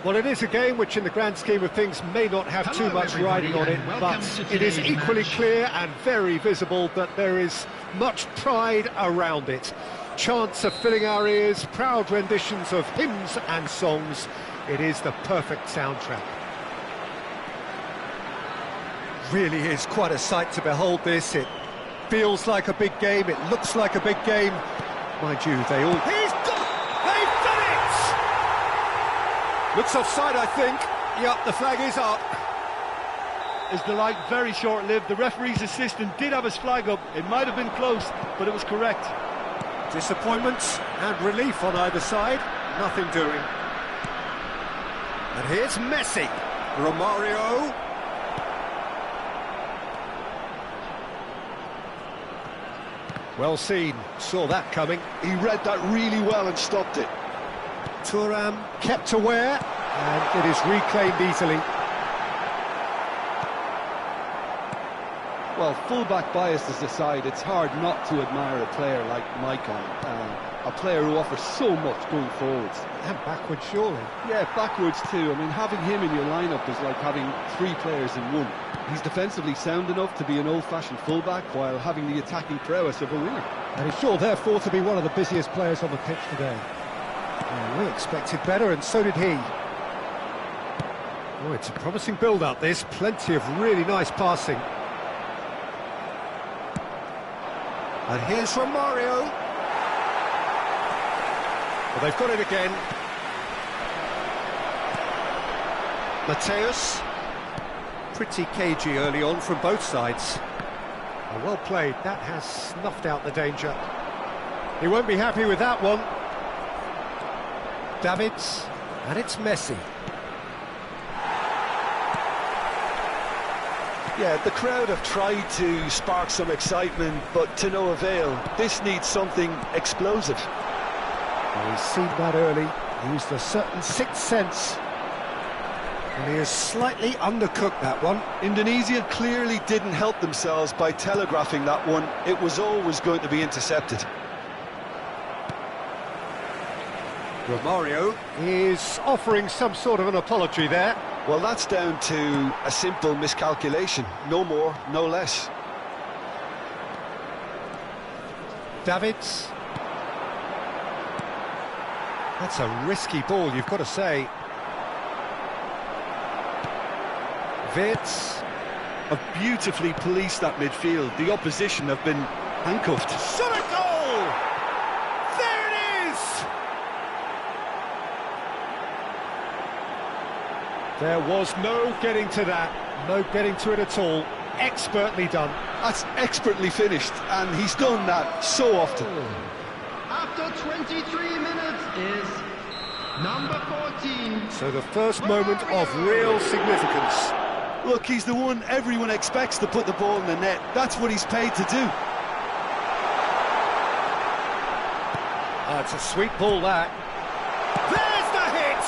Well, it is a game which in the grand scheme of things may not have too much riding on it, but it is equally clear and very visible that there is much pride around it. Chants are filling our ears, proud renditions of hymns and songs. It is the perfect soundtrack. Really is quite a sight to behold this. It feels like a big game, it looks like a big game. Mind you, they all... He's got... They've done it! Looks offside, I think. Yep, the flag is up. His delight very short-lived. The referee's assistant did have his flag up. It might have been close, but it was correct. Disappointment and relief on either side. Nothing doing. And here's Messi. Romario. Well seen, saw that coming. He read that really well and stopped it. Thuram kept aware, and it is reclaimed easily. Well, full-back biases aside, it's hard not to admire a player like Maicon, a player who offers so much going forwards. And backwards, surely. Yeah, backwards too. I mean, having him in your lineup is like having three players in one. He's defensively sound enough to be an old-fashioned full-back while having the attacking prowess of a winger. And he's sure, therefore, to be one of the busiest players on the pitch today. Well, we expected better, and so did he. Oh, it's a promising build-up, this. Plenty of really nice passing. And here's Romario. Well, they've got it again. Mateus. Pretty cagey early on from both sides. Oh, well played. That has snuffed out the danger. He won't be happy with that one. Davids. And it's Messi. Yeah, the crowd have tried to spark some excitement, but to no avail. This needs something explosive. Well, he's seen that early, used a certain sixth sense. And he has slightly undercooked that one. Indonesia clearly didn't help themselves by telegraphing that one. It was always going to be intercepted. Romario is offering some sort of an apology there. Well, that's down to a simple miscalculation. No more, no less. Davids. That's a risky ball, you've got to say. Vitz. Have beautifully policed that midfield. The opposition have been handcuffed. Shot a goal! There it is! There was no getting to that, no getting to it at all. Expertly done. That's expertly finished, and he's done that so often. After 23 minutes is number 14. So the first moment of real significance. Look, he's the one everyone expects to put the ball in the net. That's what he's paid to do. It's a sweet ball, that. There's the hit!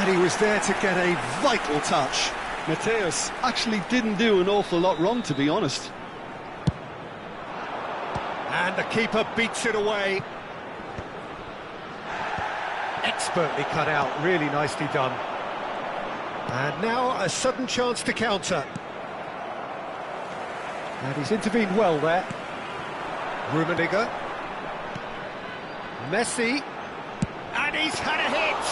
And he was there to get a vital touch. Mateus actually didn't do an awful lot wrong, to be honest. And the keeper beats it away. Expertly cut out, really nicely done. And now a sudden chance to counter. And he's intervened well there. Rummenigge. Messi. And he's had a hit!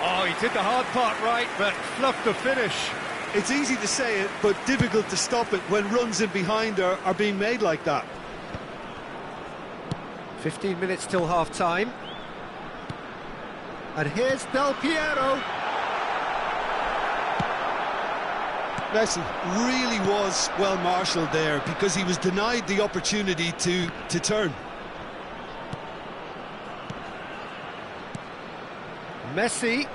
Oh, he did the hard part right, but fluffed the finish. It's easy to say it, but difficult to stop it when runs in behind are being made like that. 15 minutes till half-time. And here's Del Piero. Messi really was well marshalled there because he was denied the opportunity to turn. Messi.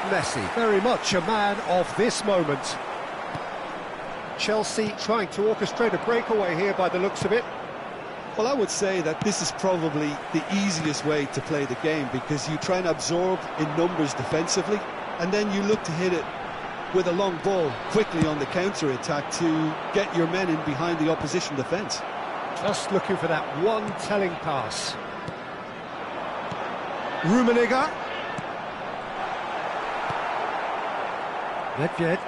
Messi, very much a man of this moment. Chelsea trying to orchestrate a breakaway here by the looks of it. Well, I would say that this is probably the easiest way to play the game because you try and absorb in numbers defensively and then you look to hit it with a long ball quickly on the counter-attack to get your men in behind the opposition defence. Just looking for that one telling pass. Rummenigge. Nedved.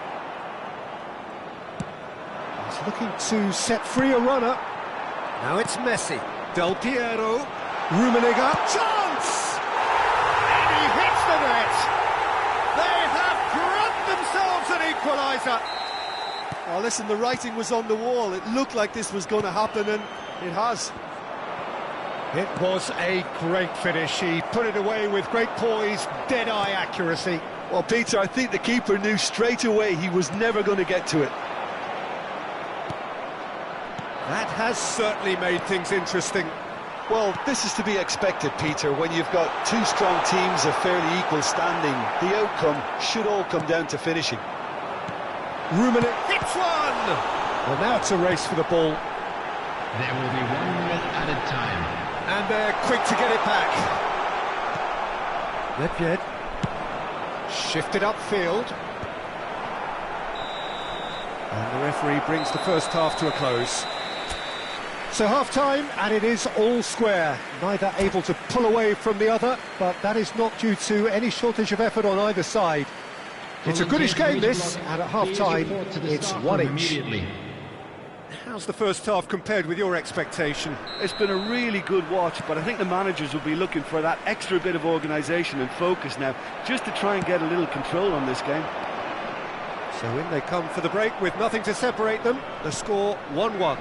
He's looking to set free a runner. Now it's Messi. Del Piero. Rummenigge. Chance! And he hits the net. They have grubbed themselves an equaliser. Oh, listen, the writing was on the wall. It looked like this was going to happen, and it has. It was a great finish. He put it away with great poise, dead-eye accuracy. Well, Peter, I think the keeper knew straight away he was never going to get to it. That has certainly made things interesting. Well, this is to be expected, Peter. When you've got two strong teams of fairly equal standing, the outcome should all come down to finishing. Rummenigge hits one! Well, now it's a race for the ball. There will be 1 minute added time. And they're quick to get it back. Nedved. Shifted upfield. And the referee brings the first half to a close. So half-time, and it is all square. Neither able to pull away from the other, but that is not due to any shortage of effort on either side. It's a goodish game, this, and at half-time, it's one each. How's the first half compared with your expectation? It's been a really good watch, but I think the managers will be looking for that extra bit of organisation and focus now, just to try and get a little control on this game. So in they come for the break with nothing to separate them. The score 1-1.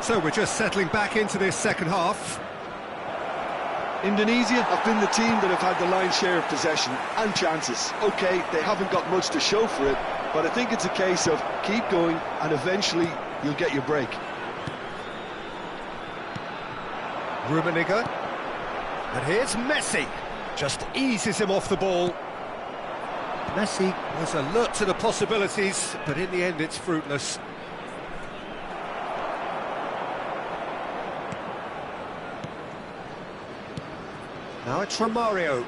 So we're just settling back into this second half. Indonesia have been the team that have had the lion's share of possession and chances. OK, they haven't got much to show for it, but I think it's a case of keep going and eventually you'll get your break. Rummenigge. And here's Messi. Just eases him off the ball. Messi was alert to the possibilities, but in the end it's fruitless. Now it's Romario.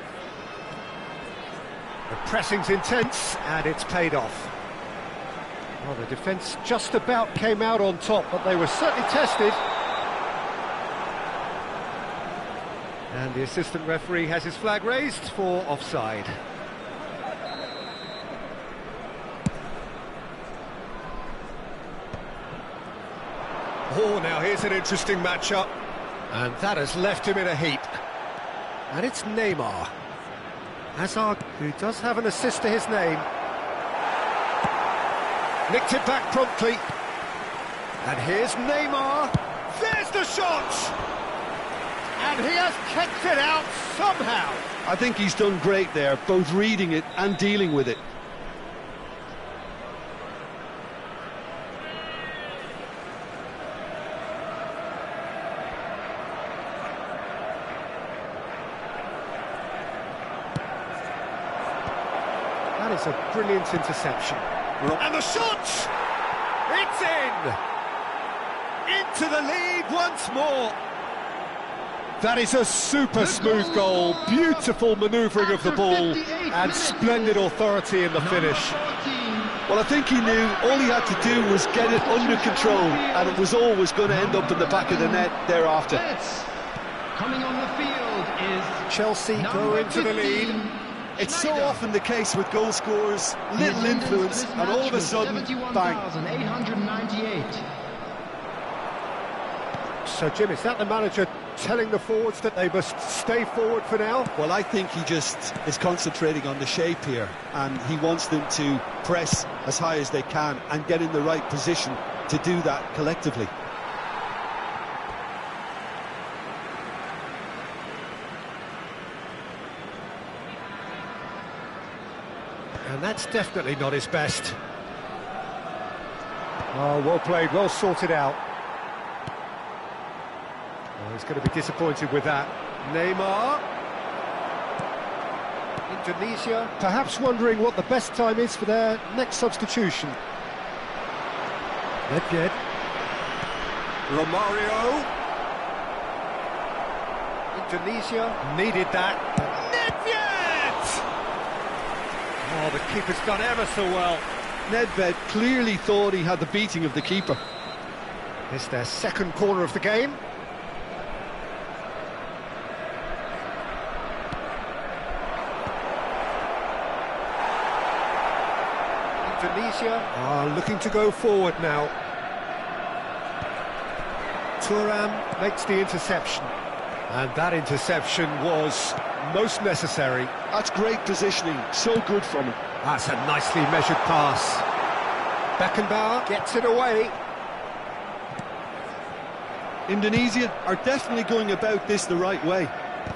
The pressing's intense, and it's paid off. Well, the defence just about came out on top, but they were certainly tested. And the assistant referee has his flag raised for offside. Oh, now here's an interesting matchup. And that has left him in a heap. And it's Neymar. Hazard, who does have an assist to his name. Nicked it back promptly. And here's Neymar. There's the shot! And he has kept it out somehow. I think he's done great there, both reading it and dealing with it. That is a brilliant interception. And the shot! It's in! Into the lead once more. That is a super smooth goal. Beautiful manoeuvring of the ball and splendid authority in the finish. Well, I think he knew all he had to do was get it under control, and it was always going to end up in the back of the net thereafter. Coming on the field is Chelsea go into the lead. It's so often the case with goal scorers, little influence, and all of a sudden, bang. 71,898. So, Jim, is that the manager telling the forwards that they must stay forward for now? Well, I think he just is concentrating on the shape here, and he wants them to press as high as they can and get in the right position to do that collectively. And that's definitely not his best. Oh, well played, well sorted out. Oh, he's going to be disappointed with that. Neymar. Indonesia, perhaps wondering what the best time is for their next substitution. Nedved. Romario. Indonesia needed that. Nedved! Oh, the keeper's done ever so well. Nedved clearly thought he had the beating of the keeper. It's their second corner of the game. Indonesia are looking to go forward now. Seorang makes the interception. And that interception was most necessary. That's great positioning, so good from him. That's a nicely measured pass. Beckenbauer gets it away. Indonesia are definitely going about this the right way.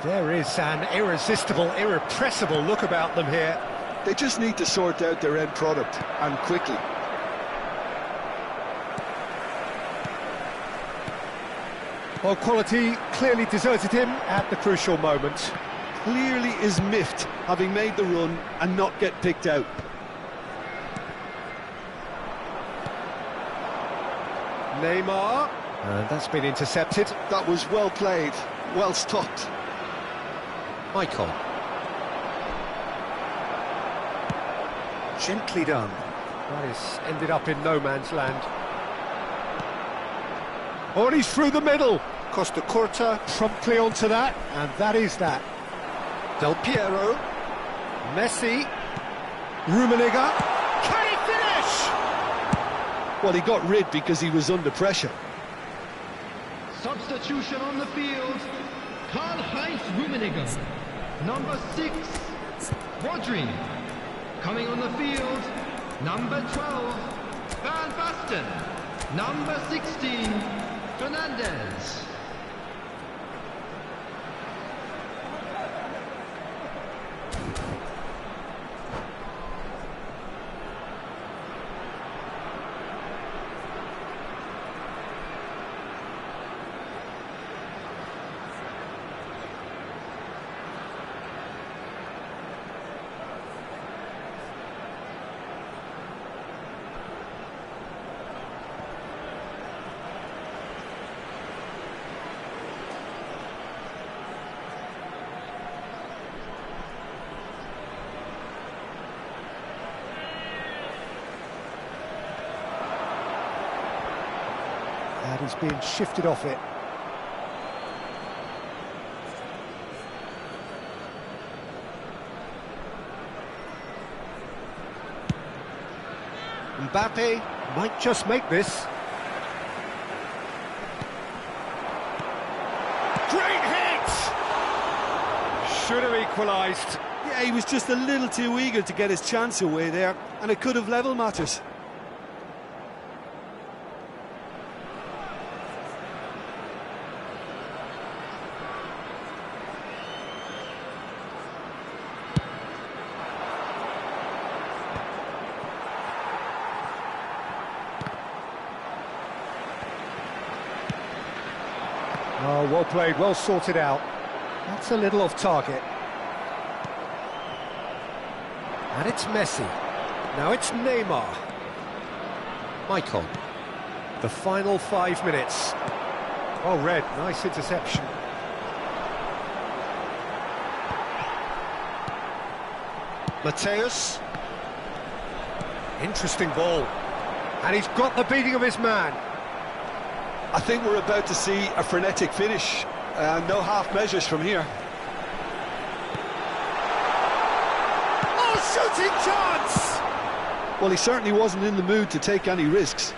There is an irresistible, irrepressible look about them here. They just need to sort out their end product, and quickly. Well, quality clearly deserted him at the crucial moment. Clearly is miffed, having made the run and not get picked out. Neymar, and that's been intercepted. That was well played, well stopped. Michael. Gently done. That is ended up in no man's land. Oh, and he's through the middle. Costa Curta promptly onto that, and that is that. Del Piero. Messi. Rummenigge. Can he finish? Well, he got rid because he was under pressure. Substitution on the field. Karl-Heinz Rummenigge. Number 6, Rodri. Coming on the field, number 12, Van Basten. Number 16, Fernandez. And he's being shifted off it. Mbappe might just make this. Great hit! Should have equalised. Yeah, he was just a little too eager to get his chance away there, and it could have leveled matters. Oh, well played, well sorted out. That's a little off target. And it's Messi. Now it's Neymar. Michael. The final 5 minutes. Oh, Red, nice interception. Mateus. Interesting ball. And he's got the beating of his man. I think we're about to see a frenetic finish. No half measures from here. Oh, shooting chance! Well, he certainly wasn't in the mood to take any risks.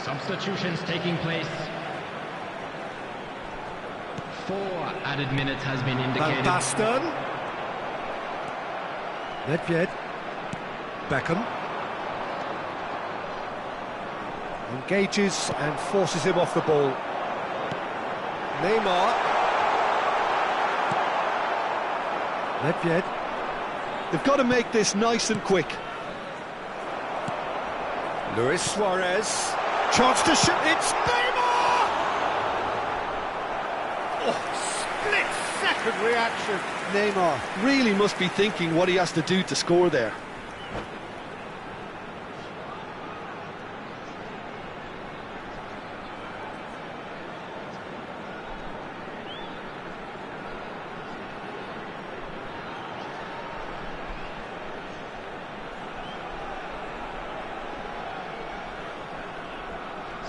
Substitutions taking place. 4 added minutes has been indicated. Van Basten. Nedved. Beckham. Engages and forces him off the ball. Neymar. Nedved. They've got to make this nice and quick. Luis Suarez. Chance to shoot. It's Neymar! Terrific reaction. Neymar really must be thinking what he has to do to score there.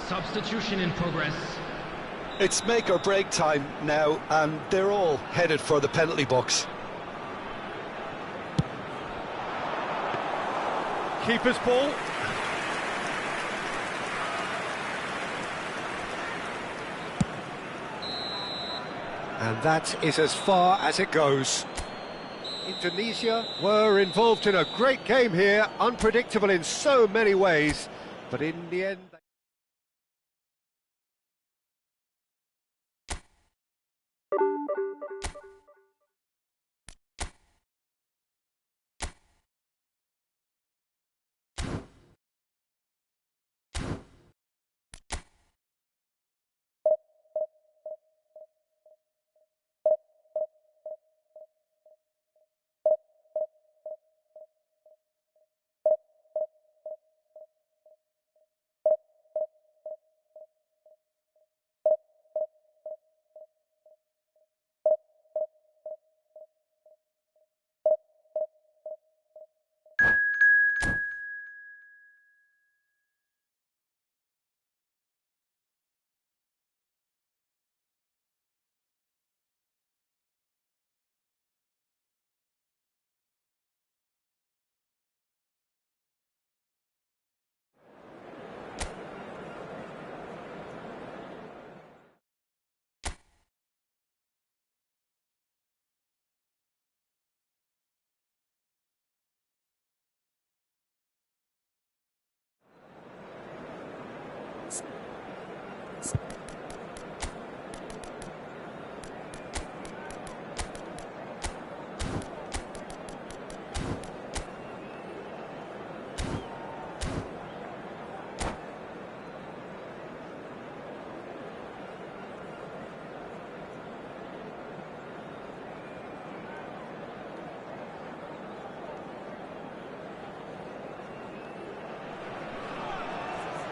Substitution in progress. It's make or break time now, and they're all headed for the penalty box. Keeper's ball. And that is as far as it goes. Indonesia were involved in a great game here, unpredictable in so many ways, but in the end...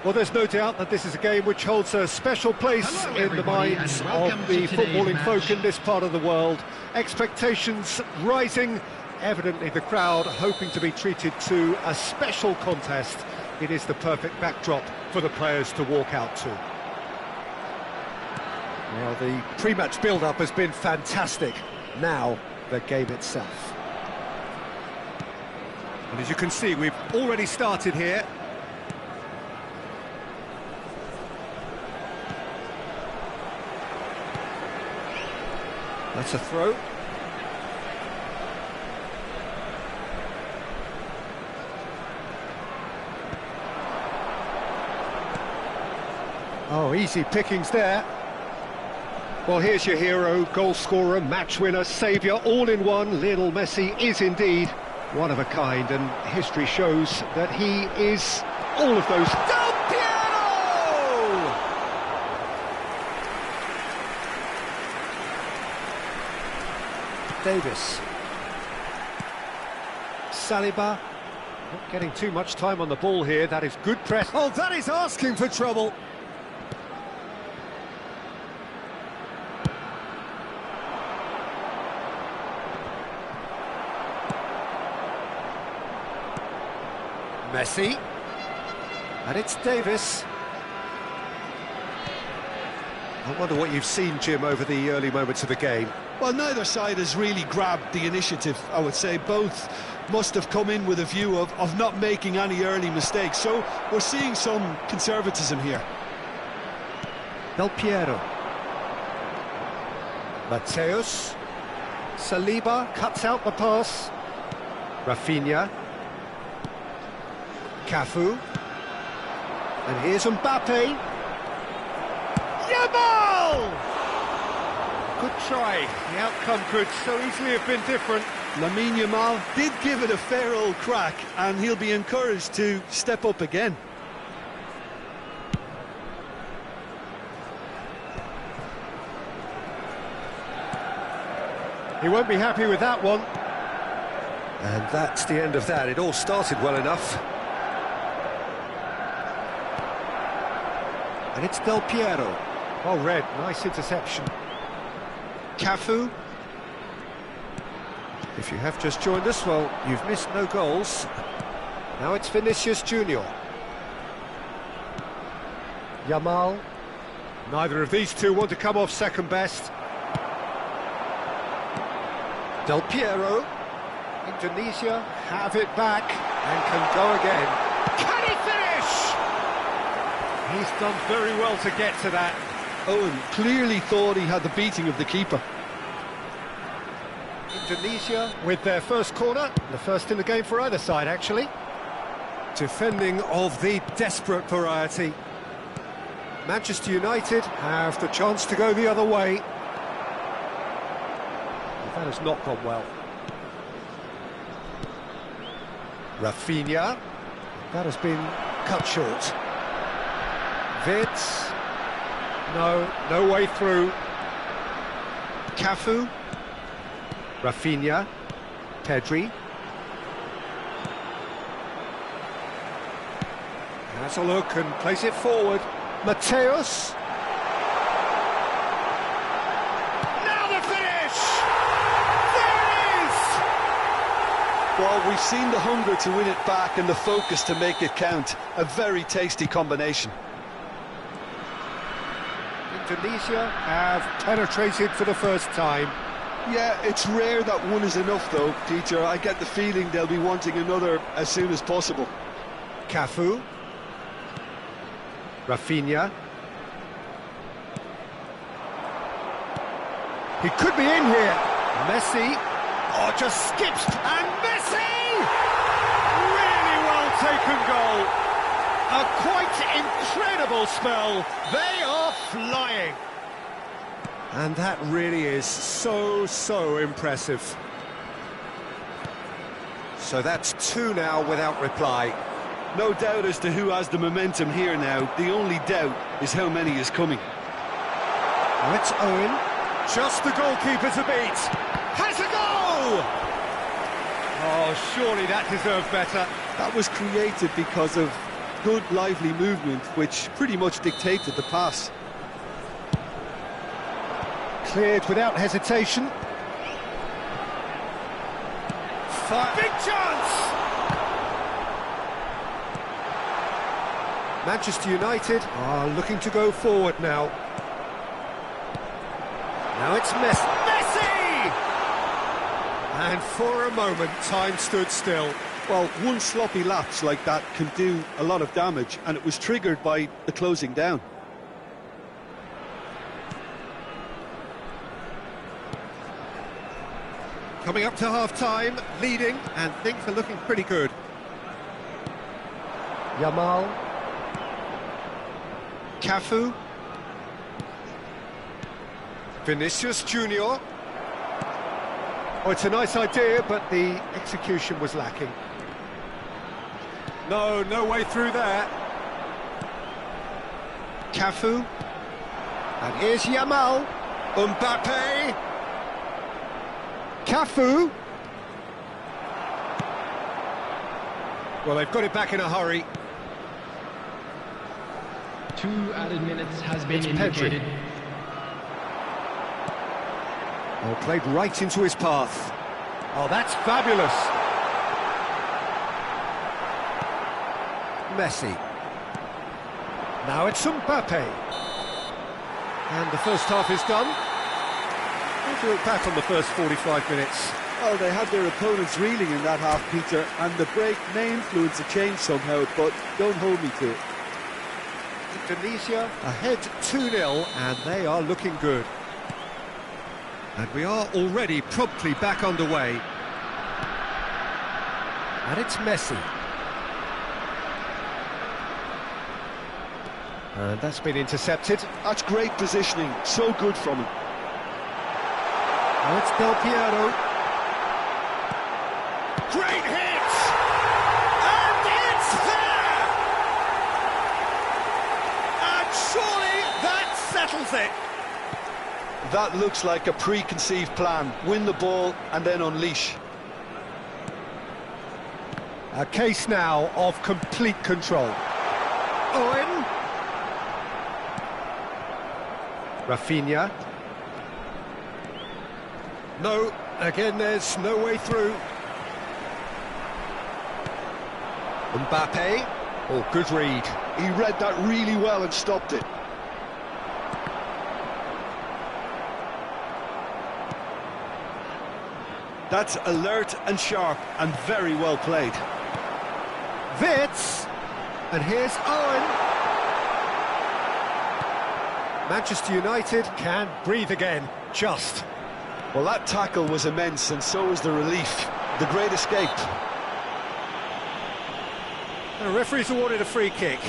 Well, there's no doubt that this is a game which holds a special place in the minds of the footballing folk in this part of the world. Expectations rising, evidently the crowd hoping to be treated to a special contest. It is the perfect backdrop for the players to walk out to. Well, the pre-match build-up has been fantastic. Now, the game itself. And as you can see, we've already started here. That's a throw. Oh, easy pickings there. Well, here's your hero, goal scorer, match winner, saviour, all in one. Lionel Messi is indeed one of a kind, and history shows that he is all of those. Davis. Saliba, not getting too much time on the ball here. That is good press. Oh, that is asking for trouble. Messi. And it's Davis. I wonder what you've seen, Jim, over the early moments of the game. Well, neither side has really grabbed the initiative, I would say. Both must have come in with a view of not making any early mistakes. So we're seeing some conservatism here. Del Piero. Mateus. Saliba cuts out the pass. Rafinha. Cafu. And here's Mbappe. Yamal! Good try. The outcome could so easily have been different. Lamine Yamal did give it a fair old crack, and he'll be encouraged to step up again. He won't be happy with that one. And that's the end of that. It all started well enough. And it's Del Piero. Well read, nice interception. Cafu. If you have just joined us, well, you've missed no goals. Now it's Vinicius Junior. Yamal. Neither of these two want to come off second best. Del Piero. Indonesia have it back and can go again. Can he finish? He's done very well to get to that. Owen clearly thought he had the beating of the keeper. Indonesia with their first corner, the first in the game for either side, actually. Defending of the desperate variety. Manchester United have the chance to go the other way. That has not gone well. Rafinha. That has been cut short. Vitz. No way through. Cafu. Rafinha. Pedri. Has a look and plays it forward. Mateus. Now the finish! There it is! Well, we've seen the hunger to win it back and the focus to make it count. A very tasty combination. Indonesia have penetrated for the first time. Yeah, it's rare that one is enough though, Peter. I get the feeling they'll be wanting another as soon as possible. Cafu. Rafinha. He could be in here. Messi. Oh, just skips. And Messi! Really well taken goal. A quite incredible spell. They are flying. And that really is so impressive. So that's two now without reply. No doubt as to who has the momentum here now. The only doubt is how many is coming. Now it's Owen. Just the goalkeeper to beat. Has a goal! Oh, surely that deserved better. That was created because of good, lively movement, which pretty much dictated the pass. Cleared without hesitation. Big chance! Manchester United are looking to go forward now. Now it's Messi! And for a moment, time stood still. Well, one sloppy lapse like that can do a lot of damage, and it was triggered by the closing down. Coming up to half-time, leading, and things are looking pretty good. Yamal. Cafu. Vinicius Junior. Oh, it's a nice idea, but the execution was lacking. No way through there. Cafu. And here's Yamal. Mbappe. Cafu. Well, they've got it back in a hurry. 2 added minutes has been It's indicated. Pedri. Oh, played right into his path. Oh, that's fabulous. Messi. Now it's Mbappe. And the first half is done. How do you look back on the first 45 minutes? Well, they had their opponents reeling in that half, Peter, and the break may influence a change somehow, but don't hold me to it. Indonesia ahead 2-0, and they are looking good. And we are already promptly back underway. And it's Messi. And that's been intercepted. That's great positioning, so good from him. Now it's Del Piero. Great hit! And it's there! And surely that settles it. That looks like a preconceived plan. Win the ball and then unleash. A case now of complete control. Owen. Rafinha. No, again there's no way through. Mbappe. Oh, good read. He read that really well and stopped it. That's alert and sharp and very well played. Wits. And here's Owen. Manchester United can breathe again, just. Well, that tackle was immense, and so was the relief. The great escape. The referee's awarded a free kick.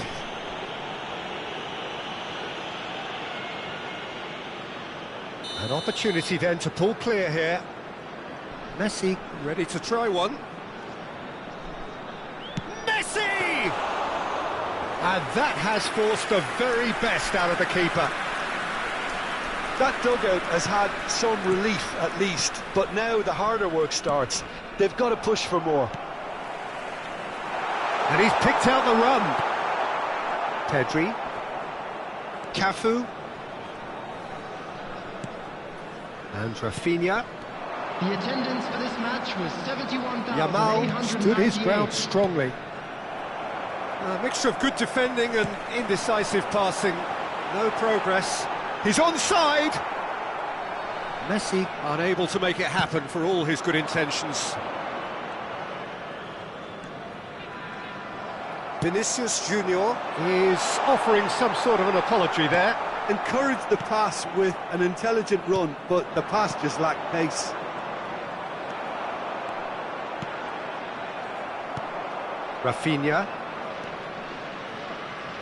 An opportunity then to pull clear here. Messi ready to try one. Messi! And that has forced the very best out of the keeper. That dugout has had some relief at least, but now the harder work starts. They've got to push for more. And he's picked out the run. Pedri. Cafu. And Rafinha. The attendance for this match was 71,898. Yamal stood his ground strongly. A mixture of good defending and indecisive passing. No progress. He's onside. Messi unable to make it happen for all his good intentions. Vinicius Junior is offering some sort of an apology there. Encouraged the pass with an intelligent run, but the pass just lacked pace. Rafinha.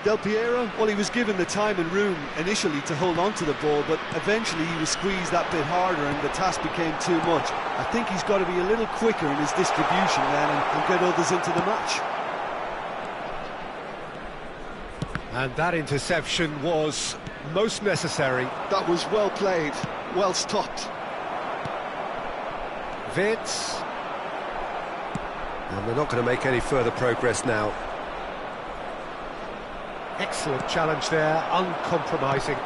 Del Piero, well, he was given the time and room initially to hold on to the ball, but eventually he was squeezed that bit harder and the task became too much. I think he's got to be a little quicker in his distribution then and get others into the match. And that interception was most necessary. That was well played, well stopped. Wits. And they're not going to make any further progress now. Excellent challenge there, uncompromising.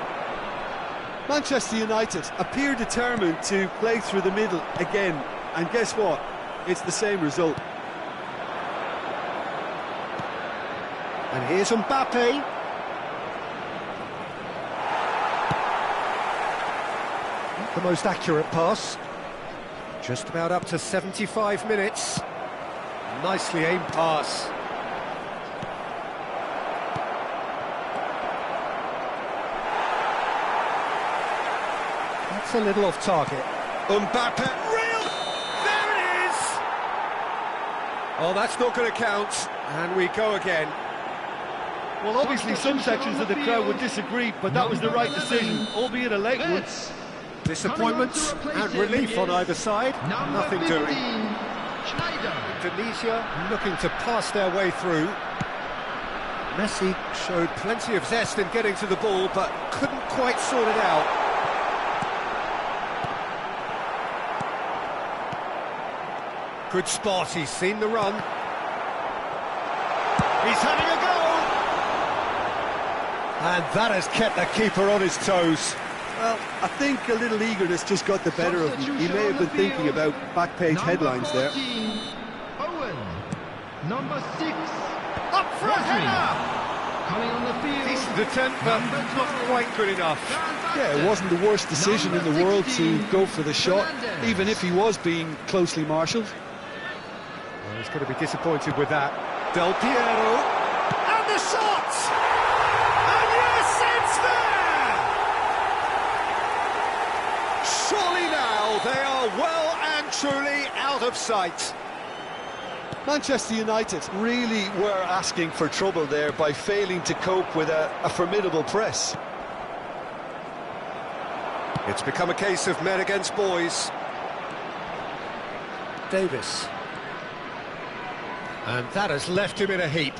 Manchester United appear determined to play through the middle again, and guess what? It's the same result. And here's Mbappe. Not the most accurate pass. Just about up to 75 minutes. Nicely aimed pass. That's a little off target. Mbappe, real! There it is! Oh, that's not going to count. And we go again. Well, obviously some sections of the crowd would disagree, but that was the right decision, albeit a late one. Disappointment and relief on either side. Nothing doing. Indonesia looking to pass their way through. Messi showed plenty of zest in getting to the ball, but couldn't quite sort it out. Good spot, he's seen the run. He's having a go! And that has kept the keeper on his toes. Well, I think a little eagerness just got the better of him. He may have been thinking about back-page headlines there. Owen, number 6. Up for a header! Coming on the field. Decent attempt, but not quite good enough. Yeah, it wasn't the worst decision in the world to go for the shot, even if he was being closely marshalled. Well, he's going to be disappointed with that. Del Piero, and the shot! And yes, it's there! Surely now they are well and truly out of sight. Manchester United really were asking for trouble there by failing to cope with a formidable press. It's become a case of men against boys. Davis. And that has left him in a heap.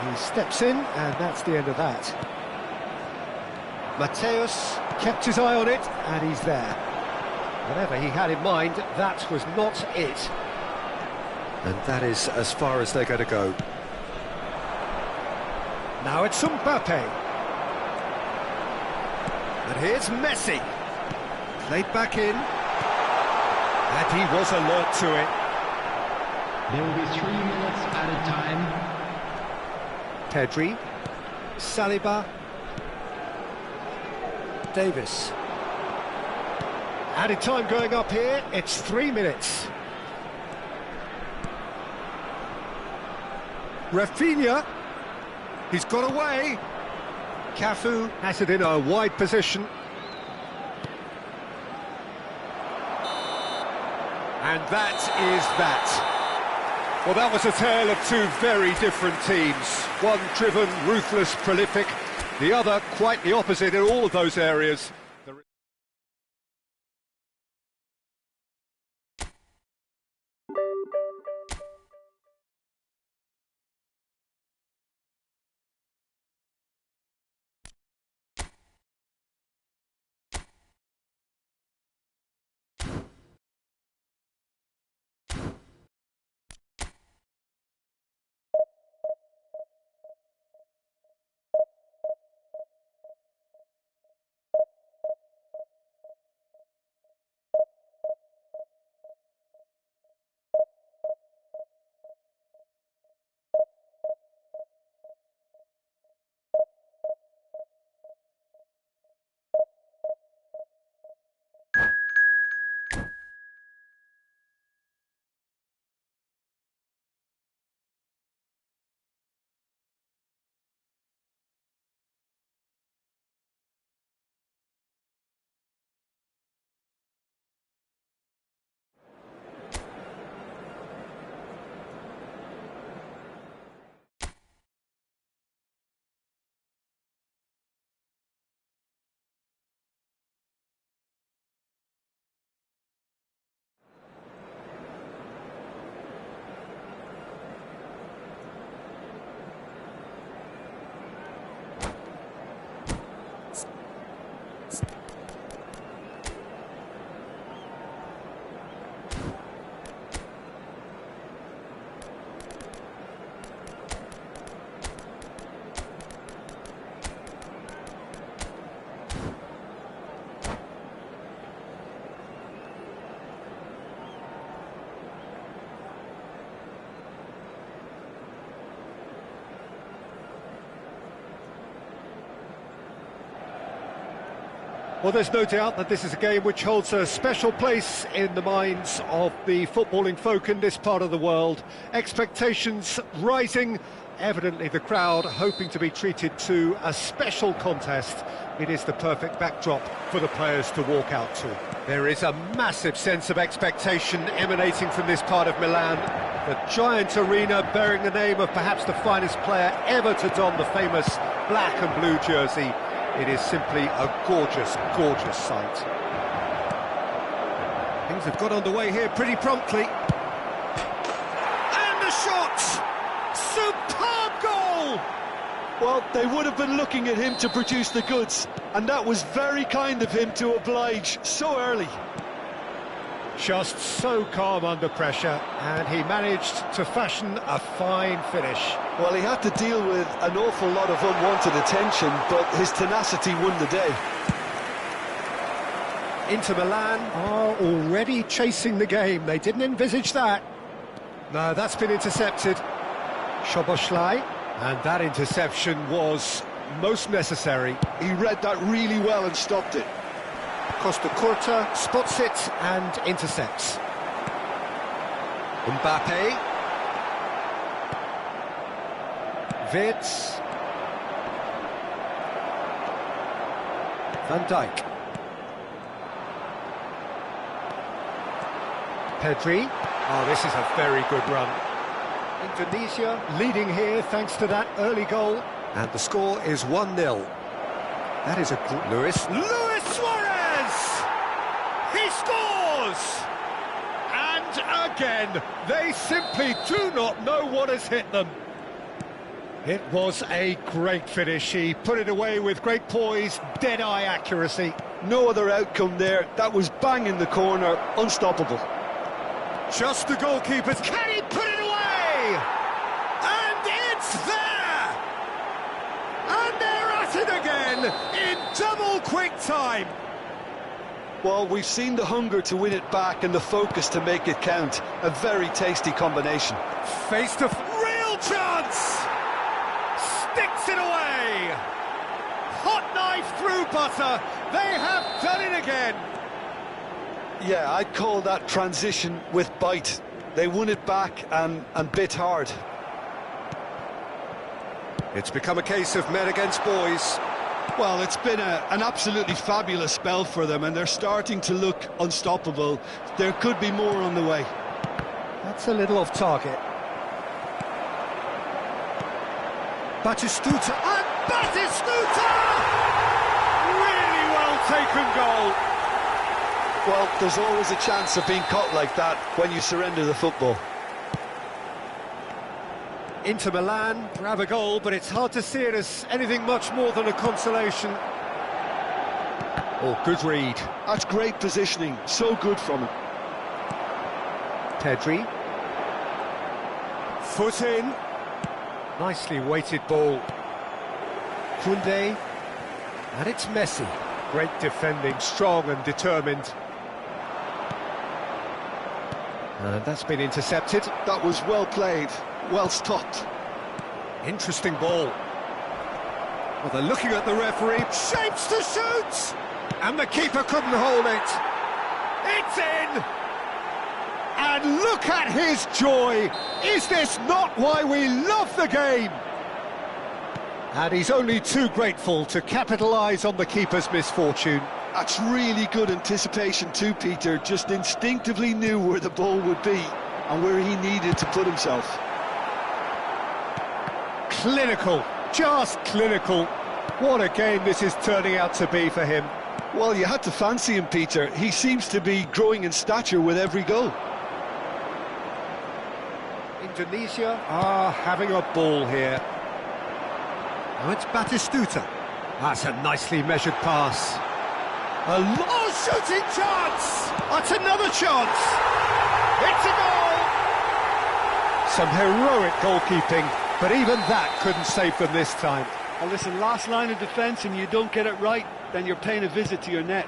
He steps in, and that's the end of that. Mateus kept his eye on it, and he's there. Whatever he had in mind, that was not it. And that is as far as they're going to go. Now it's Mbappe. And here's Messi. Played back in. And he was alert to it. There will be 3 minutes added time. Pedri. Saliba. Davis. Added time going up here. It's 3 minutes. Rafinha. He's got away. Cafu has it in a wide position. And that is that. Well, that was a tale of two very different teams. One driven, ruthless, prolific. The other quite the opposite in all of those areas. Well, there's no doubt that this is a game which holds a special place in the minds of the footballing folk in this part of the world. Expectations rising, evidently the crowd hoping to be treated to a special contest. It is the perfect backdrop for the players to walk out to. There is a massive sense of expectation emanating from this part of Milan. The giant arena bearing the name of perhaps the finest player ever to don the famous black and blue jersey. It is simply a gorgeous, gorgeous sight. Things have got underway here pretty promptly. And the shot! Superb goal! Well, they would have been looking at him to produce the goods, and that was very kind of him to oblige so early. Just so calm under pressure, and he managed to fashion a fine finish. Well, he had to deal with an awful lot of unwanted attention, but his tenacity won the day. Inter Milan are already chasing the game. They didn't envisage that. No, that's been intercepted. Szoboszlai, and that interception was most necessary. He read that really well and stopped it. Costa Curta spots it and intercepts. Mbappe. Wirtz. Van Dijk. Pedri. Oh, this is a very good run. Indonesia leading here thanks to that early goal. And the score is 1-0. That is a good... Luis Suarez! He scores! And again, they simply do not know what has hit them. It was a great finish. He put it away with great poise, dead-eye accuracy. No other outcome there. That was bang in the corner, unstoppable. Just the goalkeeper's. Can he put it away? And it's there! And they're at it again in double quick time. Well, we've seen the hunger to win it back and the focus to make it count. A very tasty combination. Face to real chance! Sticks it away! Hot knife through butter. They have done it again. Yeah, I'd call that transition with bite. They won it back and bit hard. It's become a case of men against boys. Well, it's been an absolutely fabulous spell for them, and they're starting to look unstoppable. There could be more on the way. That's a little off target. Batistuta, and Batistuta! Really well taken goal. Well, there's always a chance of being caught like that when you surrender the football. Inter Milan grab a goal, but it's hard to see it as anything much more than a consolation. Oh, good read. That's great positioning, so good from him. Pedri. Foot in. Nicely weighted ball. Koundé. And it's Messi. Great defending, strong and determined. And that's been intercepted. That was well played, well stopped. Interesting ball. Well, they're looking at the referee. Shapes to shoot! And the keeper couldn't hold it. It's in! And look at his joy! Is this not why we love the game? And he's only too grateful to capitalise on the keeper's misfortune. That's really good anticipation too, Peter. Just instinctively knew where the ball would be and where he needed to put himself. Clinical, just clinical. What a game this is turning out to be for him. Well, you had to fancy him, Peter. He seems to be growing in stature with every goal. Indonesia are having a ball here. Now it's Batistuta. That's a nicely measured pass. Shooting chance! That's another chance! It's a goal! Some heroic goalkeeping, but even that couldn't save them this time. And listen, last line of defence and you don't get it right, then you're paying a visit to your net.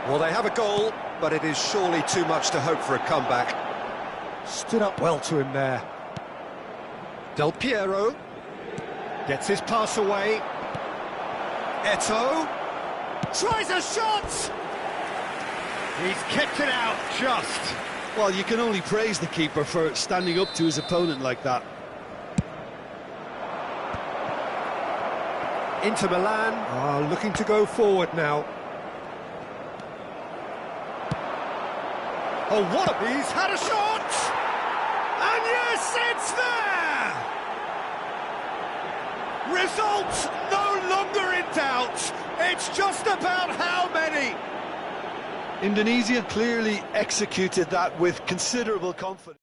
Well, they have a goal, but it is surely too much to hope for a comeback. Stood up well to him there. Del Piero gets his pass away. Eto'o tries a shot! He's kept it out just. Well, you can only praise the keeper for standing up to his opponent like that. Inter Milan are looking to go forward now. Oh, what a... He's had a shot! And yes, it's there! Results no longer in doubt. It's just about how many. Indonesia clearly executed that with considerable confidence.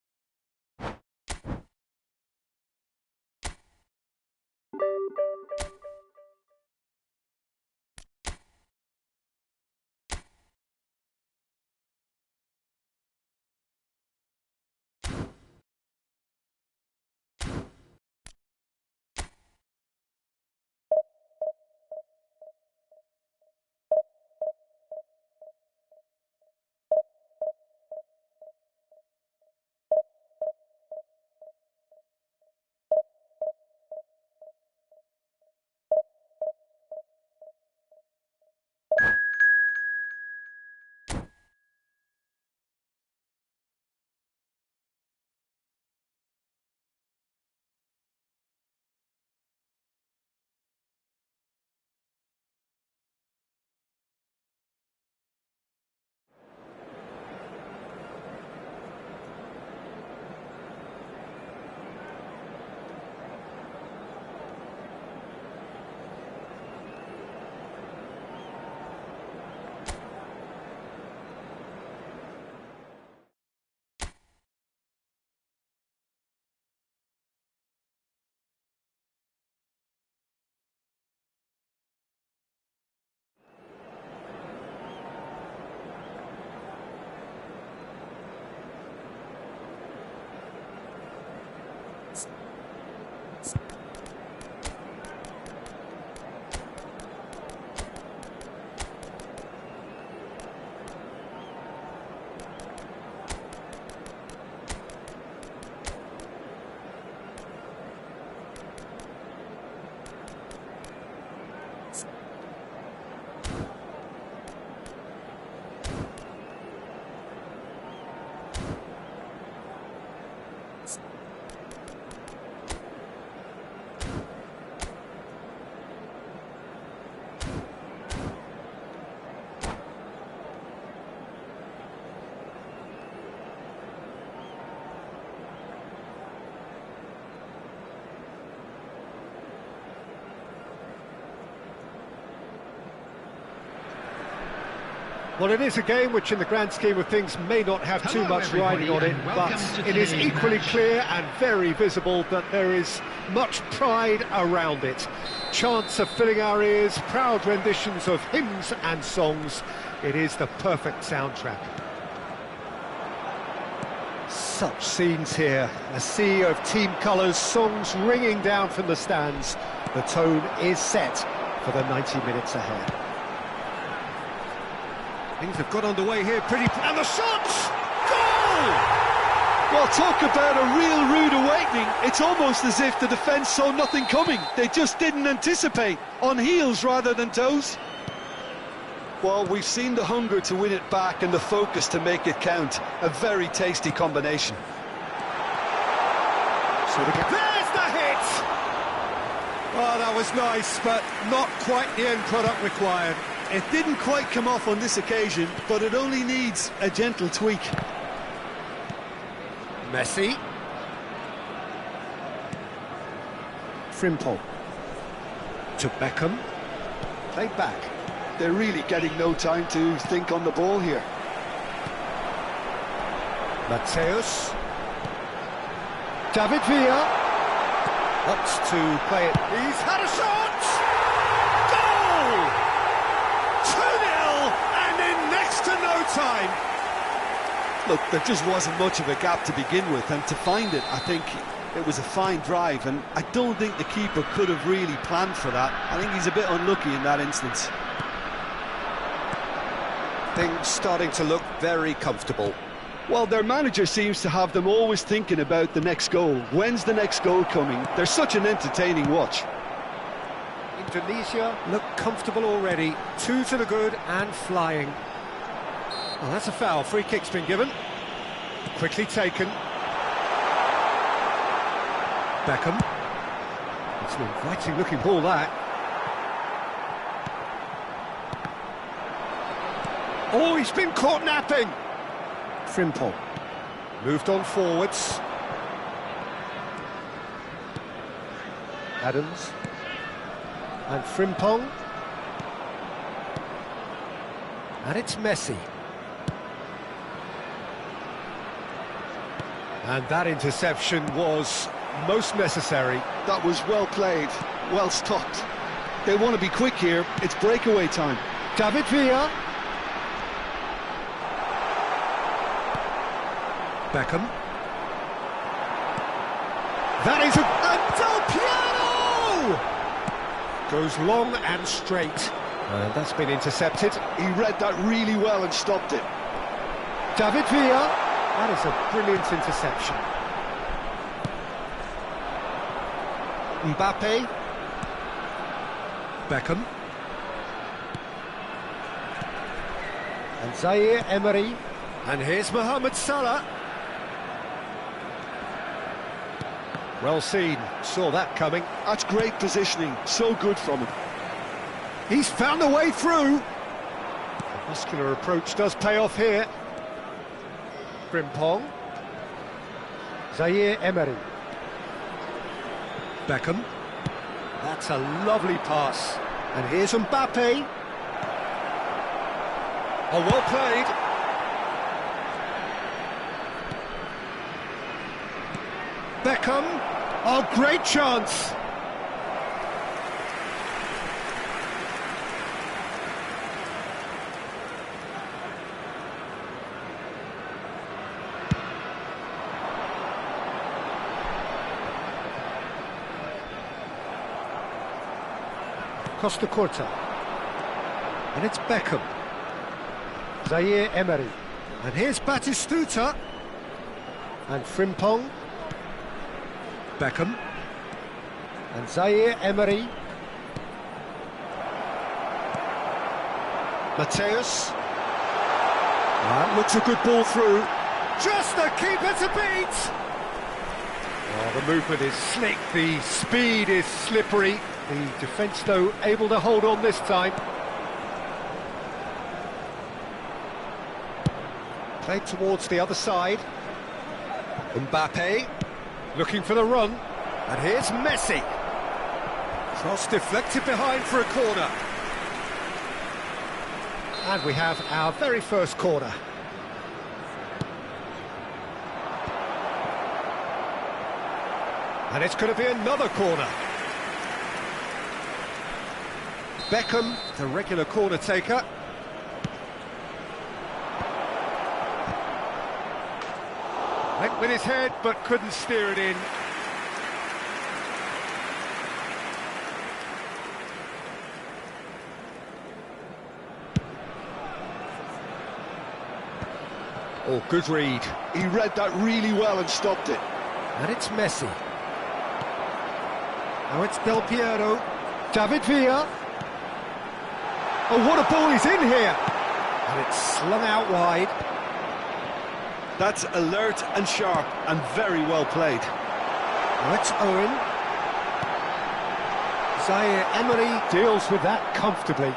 Well, it is a game which in the grand scheme of things may not have too much riding on it, but it is equally clear and very visible that there is much pride around it. Chants are filling our ears, proud renditions of hymns and songs. It is the perfect soundtrack. Such scenes here, a sea of team colours, songs ringing down from the stands. The tone is set for the 90 minutes ahead. Things have got underway here pretty... And the shots! Goal! Well, talk about a real rude awakening. It's almost as if the defence saw nothing coming. They just didn't anticipate. On heels rather than toes. Well, we've seen the hunger to win it back and the focus to make it count. A very tasty combination. So there's the hit! Oh, that was nice, but not quite the end product required. It didn't quite come off on this occasion, but it only needs a gentle tweak. Messi. Frimpong. To Beckham. Played back. They're really getting no time to think on the ball here. Mateus. David Villa. Wants to play it. He's had a shot! Goal! 2-0 and in next to no time. Look, there just wasn't much of a gap to begin with, and to find it, I think it was a fine drive, and I don't think the keeper could have really planned for that. I think he's a bit unlucky in that instance. Things starting to look very comfortable. Well, their manager seems to have them always thinking about the next goal. When's the next goal coming? They're such an entertaining watch. Indonesia look comfortable already. 2 to the good and flying. Well, that's a foul. Free kick's been given. Quickly taken. Beckham. It's an inviting looking ball, that. Oh, he's been caught napping. Frimpong. Moved on forwards. Adams. And Frimpong. And it's Messi. And that interception was most necessary. That was well played, well stopped. They want to be quick here. It's breakaway time. David Villa. Beckham. That is a... Del Piano! Goes long and straight. And that's been intercepted. He read that really well and stopped it. David Villa. That is a brilliant interception. Mbappe. Beckham. And Zaire Emery. And here's Mohamed Salah. Well seen, saw that coming. That's great positioning, so good from him. He's found a way through. The muscular approach does pay off here. Frimpong. Zaire Emery. Beckham. That's a lovely pass. And here's Mbappe. Oh, well played. Beckham. Oh, great chance. Costa Corta. And it's Beckham. Zaire Emery. And here's Batistuta. And Frimpong. Beckham. And Zaire Emery. Mateus. That looks a good ball through. Just the keeper to beat! Oh, the movement is slick, the speed is slippery. The defence, though, able to hold on this time. Played towards the other side. Mbappe. Looking for the run, and here's Messi. Cross deflected behind for a corner. And we have our very first corner. And it's going to be another corner. Beckham, the regular corner taker. Went with his head, but couldn't steer it in. Oh, good read. He read that really well and stopped it. And it's Messi. Now it's Del Piero. David Villa. Oh, what a ball he's in here! And it's slung out wide. That's alert and sharp and very well played. Now it's Owen. Zaire Emery deals with that comfortably.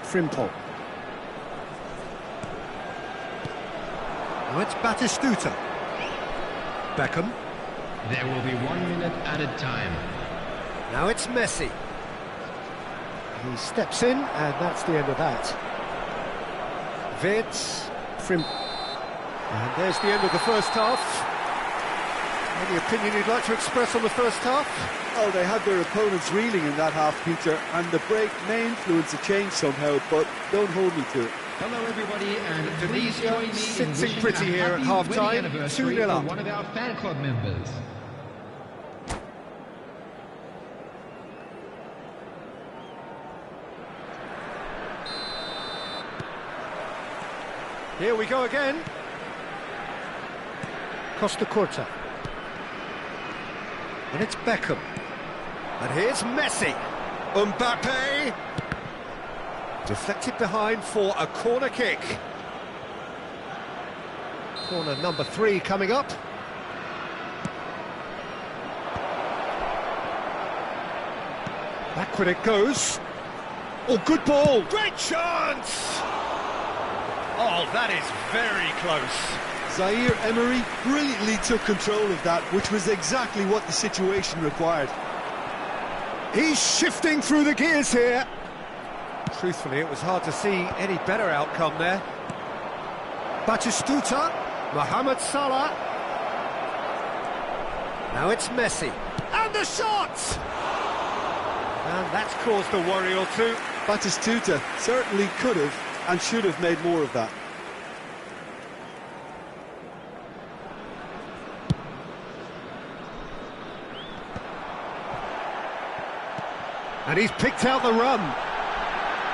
Frimpong. Now it's Batistuta. Beckham. There will be 1 minute added time. Now it's Messi. He steps in, and that's the end of that. Wirtz, and there's the end of the first half. Any opinion you'd like to express on the first half? Oh, they had their opponents reeling in that half, Peter, and the break may influence a change somehow, but don't hold me to it. Hello everybody, and please join me in sitting wishing pretty a here at happy half-time, wedding anniversary 2-0 for up. one of our fan club members. Here we go again. Costa Curta. And it's Beckham. And here's Messi. Mbappe. Deflected behind for a corner kick. Corner number 3 coming up. Backward it goes. Oh, good ball. Great chance. Oh, that is very close. Zaire Emery brilliantly took control of that, which was exactly what the situation required. He's shifting through the gears here. Truthfully, it was hard to see any better outcome there. Batistuta, Mohamed Salah. Now it's Messi. And the shot! And that's caused a worry or two. Batistuta certainly could have and should have made more of that. And he's picked out the run.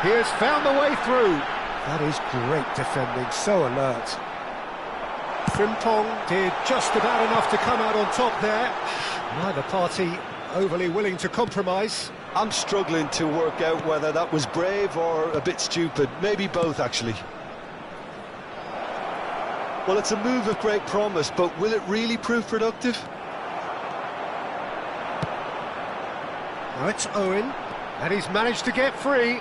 He has found the way through. That is great defending, so alert. Frimpong did just about enough to come out on top there. Neither party overly willing to compromise. I'm struggling to work out whether that was brave or a bit stupid. Maybe both, actually. Well, it's a move of great promise, but will it really prove productive? Now it's Owen, and he's managed to get free.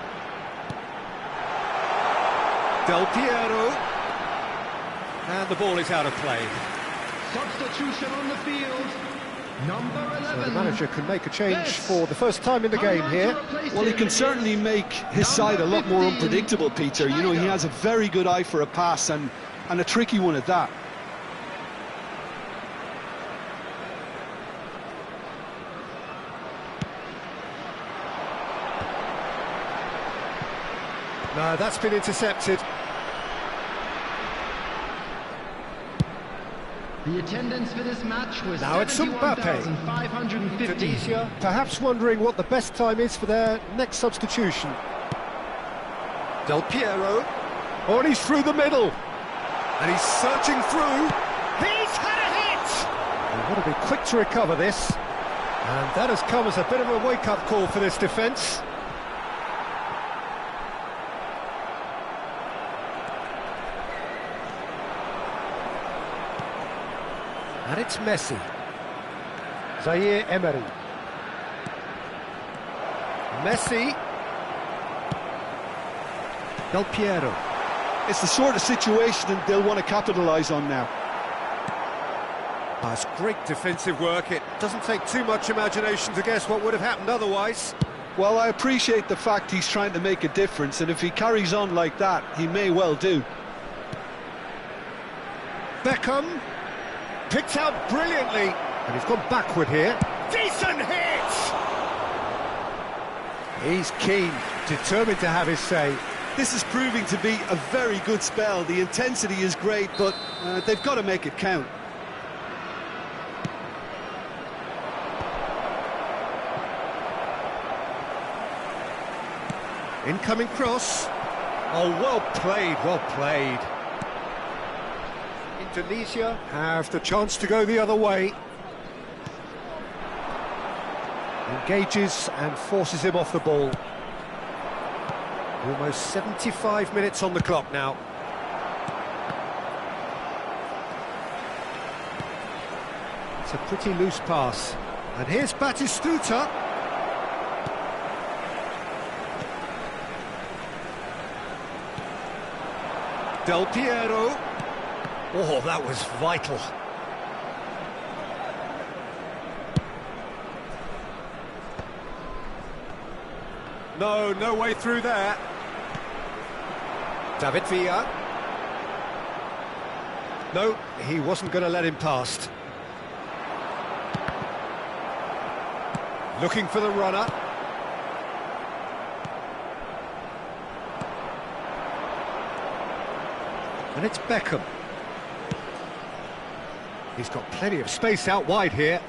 Del Piero. And the ball is out of play. Substitution on the field. Number 11. So the manager can make a change for the first time in the game here. Well, he can certainly make his side a lot more unpredictable, Peter. You know, he has a very good eye for a pass and a tricky one at that. No, that's been intercepted. The attendance for this match was Now it's Mbappe. 71,550. Tunisia, perhaps wondering what the best time is for their next substitution. Del Piero. Oh, and he's through the middle. And he's searching through. He's had a hit! He's got to be quick to recover this. And that has come as a bit of a wake-up call for this defence. And it's Messi. Zaire Emery. Messi. Del Piero. It's the sort of situation that they'll want to capitalise on now. That's great defensive work. It doesn't take too much imagination to guess what would have happened otherwise. Well, I appreciate the fact he's trying to make a difference, and if he carries on like that, he may well do. Beckham picked out brilliantly, and he's gone backward here. Decent hit! He's keen, determined to have his say. This is proving to be a very good spell. The intensity is great, but they've got to make it count. Incoming cross. Oh, well played, well played. Indonesia have the chance to go the other way. Engages and forces him off the ball. Almost 75 minutes on the clock now. It's a pretty loose pass. And here's Batistuta. Del Piero. Oh, that was vital. No way through there. David Villa. No, he wasn't going to let him past. Looking for the runner. And it's Beckham. He's got plenty of space out wide here.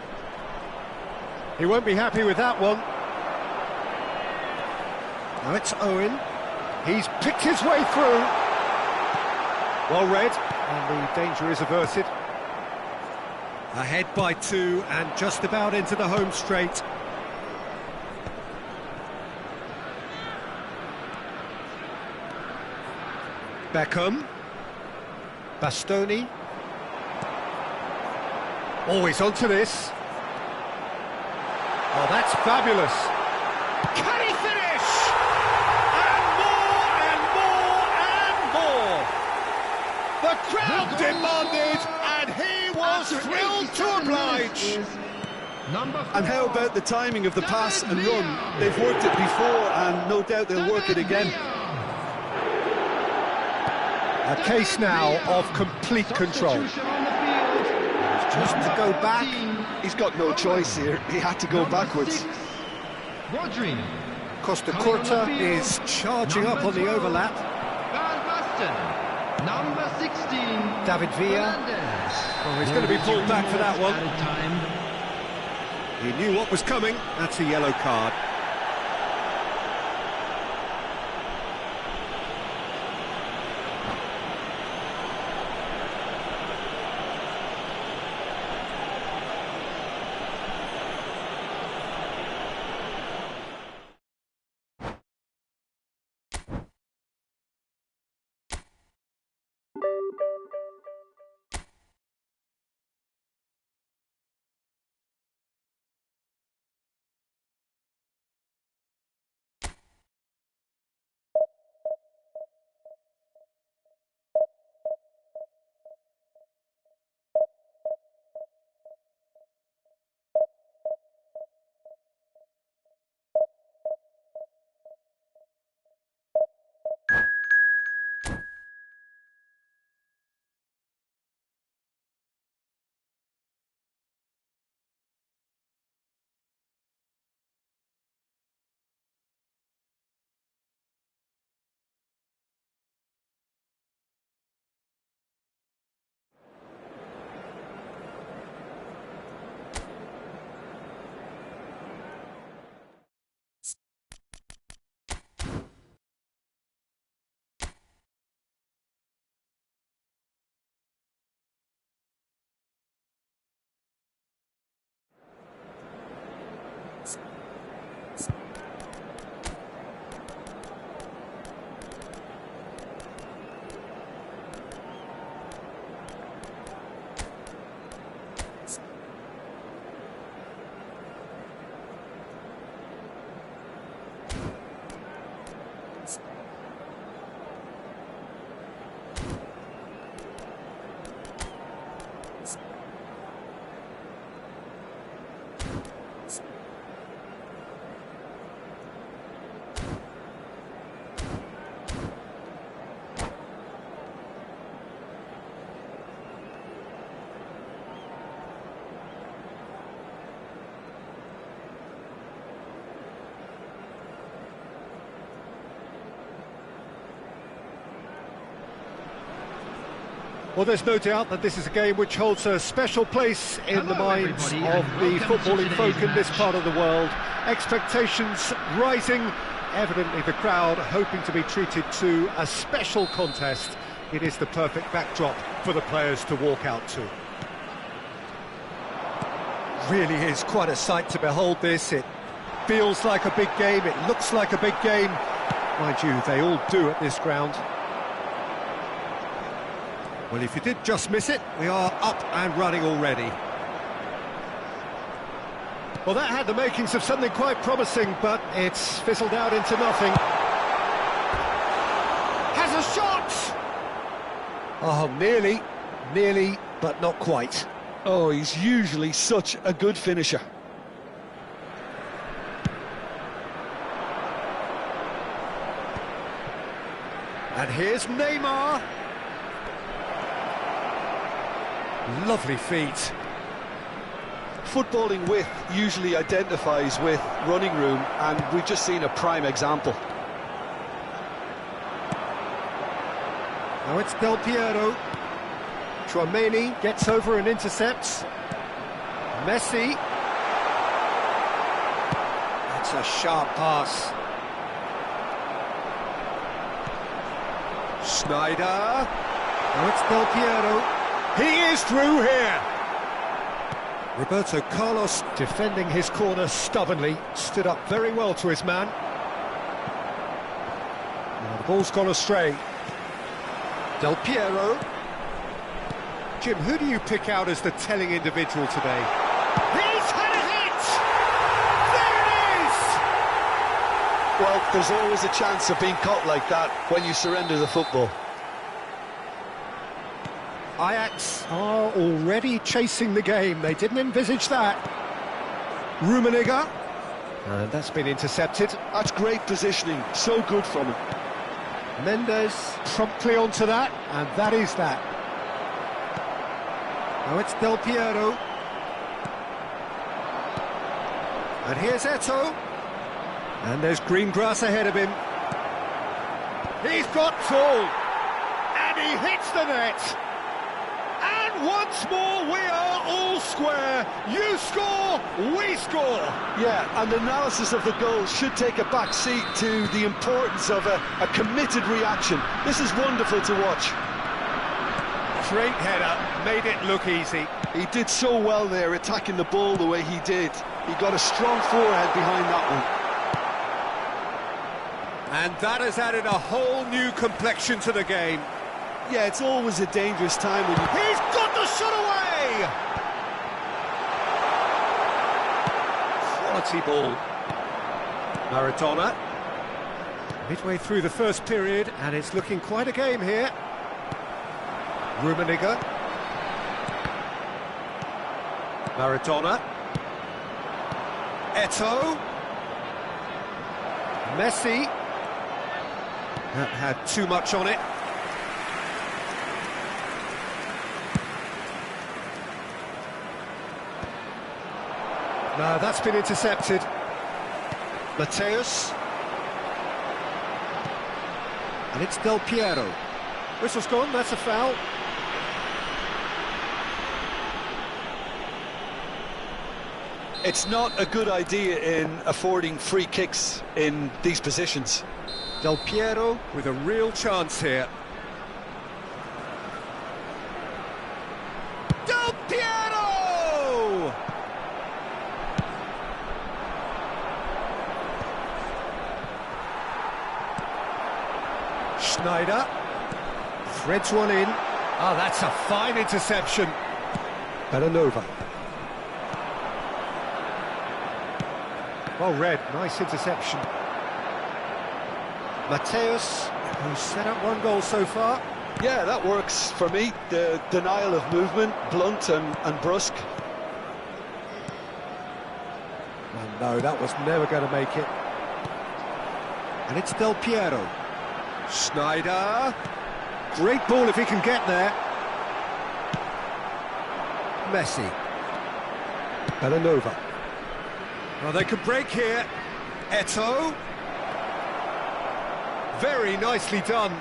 He won't be happy with that one. Now it's Owen. He's picked his way through. Well read, and the danger is averted. Ahead by 2 and just about into the home straight. Beckham. Bastoni. Always onto this. Oh, that's fabulous. Can he finish? And more. The crowd demanded, and he was thrilled to oblige. And how about the timing of the pass and run? They've worked it before, and no doubt they'll work it again. A case now of complete control. Just to go back. He's got no choice here. He had to go backwards. Costa Curta is charging up on the overlap. Number 16. David Villa. Oh, he's going to be pulled back for that one. He knew what was coming. That's a yellow card. Well, there's no doubt that this is a game which holds a special place in the minds of the footballing folk in this part of the world. Expectations rising, evidently the crowd hoping to be treated to a special contest. It is the perfect backdrop for the players to walk out to. Really is quite a sight to behold this. It feels like a big game, it looks like a big game. Mind you, they all do at this ground. Well, if you did just miss it, we are up and running already. Well, that had the makings of something quite promising, but it's fizzled out into nothing. Has a shot! Oh, nearly, but not quite. Oh, he's usually such a good finisher. And here's Neymar. Lovely feet. Footballing width usually identifies with running room, and we've just seen a prime example. Now it's Del Piero. Chouameni gets over and intercepts. Messi. That's a sharp pass. Schneider. Now it's Del Piero. He is through here. Roberto Carlos defending his corner stubbornly, stood up very well to his man. Now the ball's gone astray. Del Piero. Jim, who do you pick out as the telling individual today? He's had a hit! There it is! Well, there's always a chance of being caught like that when you surrender the football. Ajax are already chasing the game. They didn't envisage that. Rummenigge. And that's been intercepted. That's great positioning. So good from him. Mendes promptly onto that, and that is that. Now it's Del Piero. And here's Eto'o. And there's green grass ahead of him. He's got full. And he hits the net. And once more, we are all square. You score, we score. Yeah, and analysis of the goal should take a back seat to the importance of a committed reaction. This is wonderful to watch. Great header, made it look easy. He did so well there, attacking the ball the way he did. He got a strong forehead behind that one. And that has added a whole new complexion to the game. Yeah, it's always a dangerous time when you... He's got the shot away! Quality ball. Maradona. Midway through the first period, and it's looking quite a game here. Rummenigge. Maradona. Eto'o. Messi. That had too much on it. No, that's been intercepted. Mateus. And it's Del Piero. Whistle's gone, that's a foul. It's not a good idea in affording free kicks in these positions. Del Piero with a real chance here. Del Piero! Schneider threads one in. Ah, that's a fine interception. Belanova. Well read, nice interception. Mateus, who's set up one goal so far. Yeah, that works for me. The denial of movement, blunt and brusque. Oh no, that was never going to make it. And it's Del Piero. Schneider. Great ball if he can get there. Messi. Belanova. Well, they could break here. Eto'o. Very nicely done.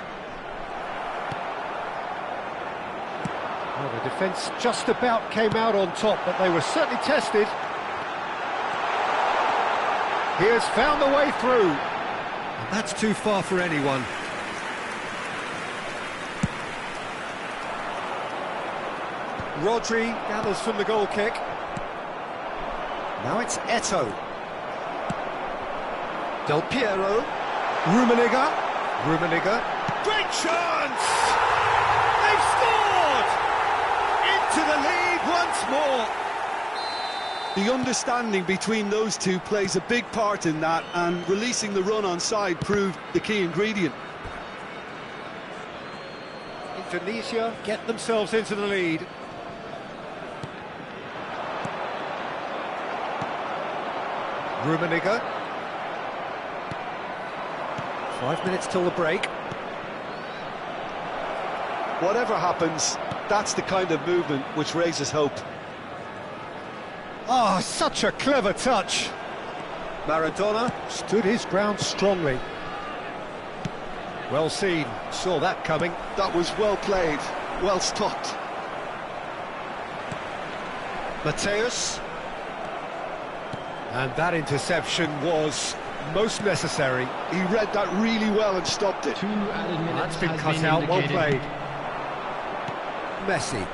Well, the defence just about came out on top, but they were certainly tested. He has found the way through. And that's too far for anyone. Rodri gathers from the goal kick. Now it's Eto. Del Piero. Rummenigge. Great chance! They've scored! Into the lead once more. The understanding between those two plays a big part in that, and releasing the run on side proved the key ingredient. Indonesia get themselves into the lead. Rummenigge. 5 minutes till the break. Whatever happens, that's the kind of movement which raises hope. Ah, such a clever touch. Maradona. Stood his ground strongly. Well seen, saw that coming. That was well played, well stopped. Mateus. And that interception was most necessary. He read that really well and stopped it. 2 added minutes That's been has cut been out, well indicated. played. Messi.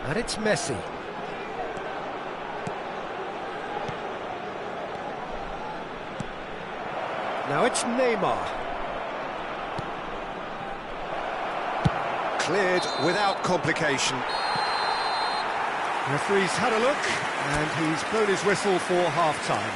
And it's Messi. Now it's Neymar. Cleared without complication. Referee's had a look, and he's blown his whistle for half-time.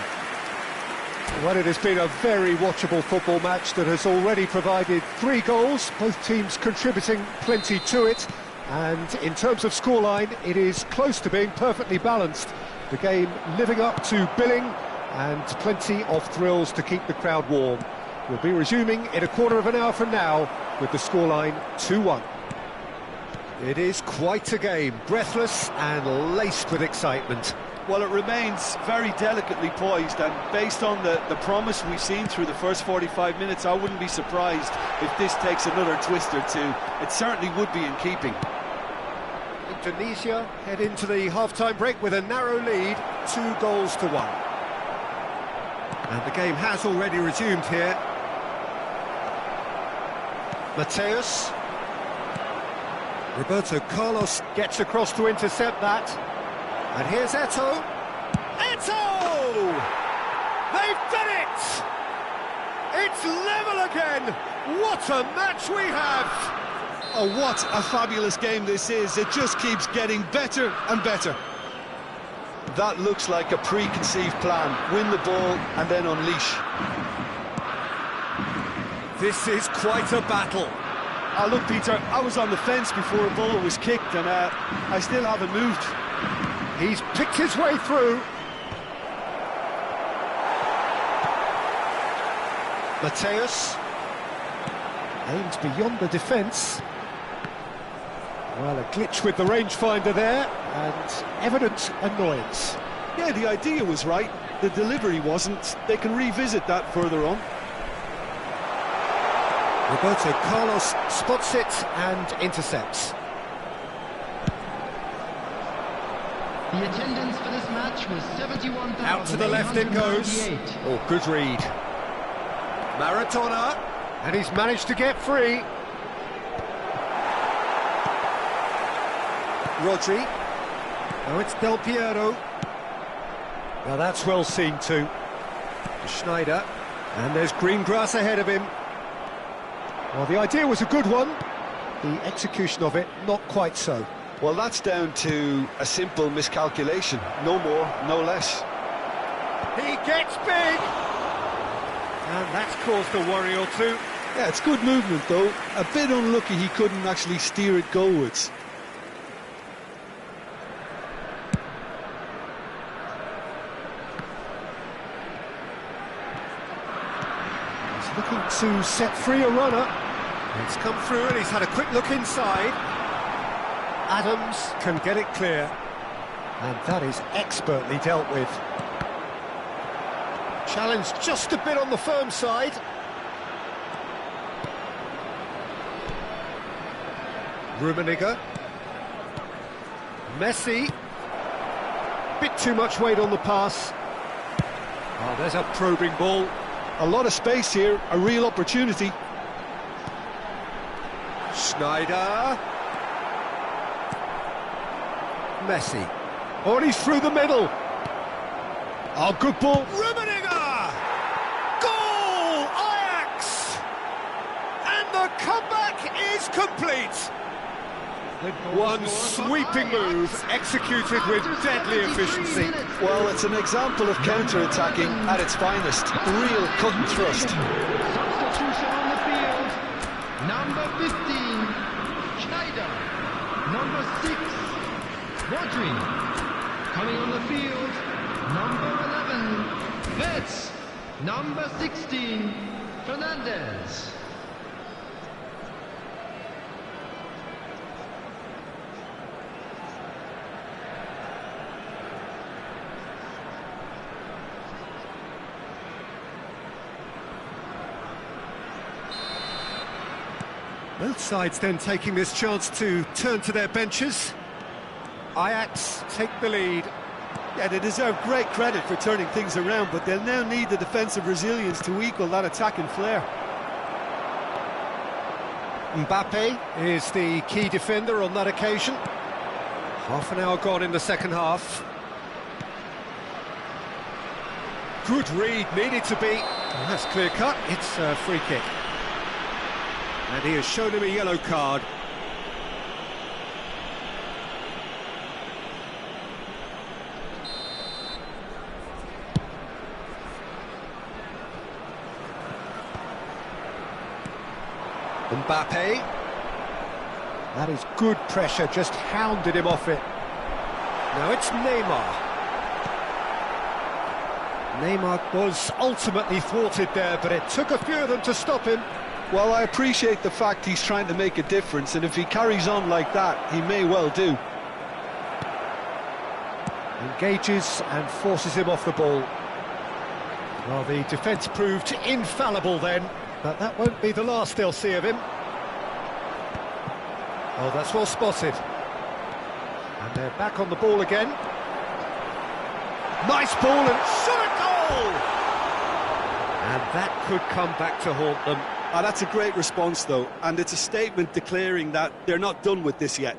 Well, it has been a very watchable football match that has already provided 3 goals, both teams contributing plenty to it. And in terms of scoreline, it is close to being perfectly balanced. The game living up to billing, and plenty of thrills to keep the crowd warm. We'll be resuming in a quarter of an hour from now with the scoreline 2-1. It is quite a game, breathless and laced with excitement. Well, it remains very delicately poised, and based on the promise we've seen through the first 45 minutes, I wouldn't be surprised if this takes another twist or two. It certainly would be in keeping. Indonesia head into the half-time break with a narrow lead, 2-1. And the game has already resumed here. Mateus. Roberto Carlos. Gets across to intercept that. And here's Eto. Eto! They've done it! It's level again! What a match we have! Oh, what a fabulous game this is. It just keeps getting better and better. That looks like a preconceived plan. Win the ball and then unleash. This is quite a battle. Oh, look, Peter, I was on the fence before a ball was kicked, and I still haven't moved. He's picked his way through. Mateus. Aimed beyond the defence. Well, a glitch with the rangefinder there, and evident annoyance. Yeah, the idea was right. The delivery wasn't. They can revisit that further on. Roberto Carlos spots it and intercepts. The attendance for this match was 71,898. Out to the left it goes. Oh, good read. Maradona. And he's managed to get free. Rodri. Now it's Del Piero. Now that's well seen too. Schneider. And there's green grass ahead of him. Well, the idea was a good one. The execution of it, not quite so. Well, that's down to a simple miscalculation. No more, no less. He gets big! And that's caused a worry or two. Yeah, it's good movement, though. A bit unlucky he couldn't actually steer it goalwards. He's looking to set free a runner. It's come through and he's had a quick look inside. Adams can get it clear. And that is expertly dealt with. Challenge just a bit on the firm side. Rummenigge. Messi. Bit too much weight on the pass. Oh, there's a probing ball. A lot of space here, a real opportunity. Schneider. Messi. Oh, and he's through the middle. Oh, good ball. Rummenigge! Goal! Ajax! And the comeback is complete. One sweeping move, executed with deadly efficiency. Well, it's an example of counter-attacking at its finest. Real cut and thrust. Substitution on the field. Number 15, Schneider. Number 6, Rodri. Coming on the field, number 11, Vetz. Number 16, Fernandez. Both sides then taking this chance to turn to their benches. Ajax take the lead. Yeah, they deserve great credit for turning things around, but they'll now need the defensive resilience to equal that attacking flair. Mbappe is the key defender on that occasion. Half an hour gone in the second half. Good read, needed to be. Oh, that's clear cut, it's a free kick. And he has shown him a yellow card. Mbappe. That is good pressure, just hounded him off it. Now it's Neymar. Neymar was ultimately thwarted there, but it took a few of them to stop him. Well, I appreciate the fact he's trying to make a difference, and if he carries on like that, he may well do. Engages and forces him off the ball. Well, the defence proved infallible then, but that won't be the last they'll see of him. Oh, that's well spotted. And they're back on the ball again. Nice ball and shot a goal! And that could come back to haunt them. That's a great response, though, and it's a statement declaring that they're not done with this yet.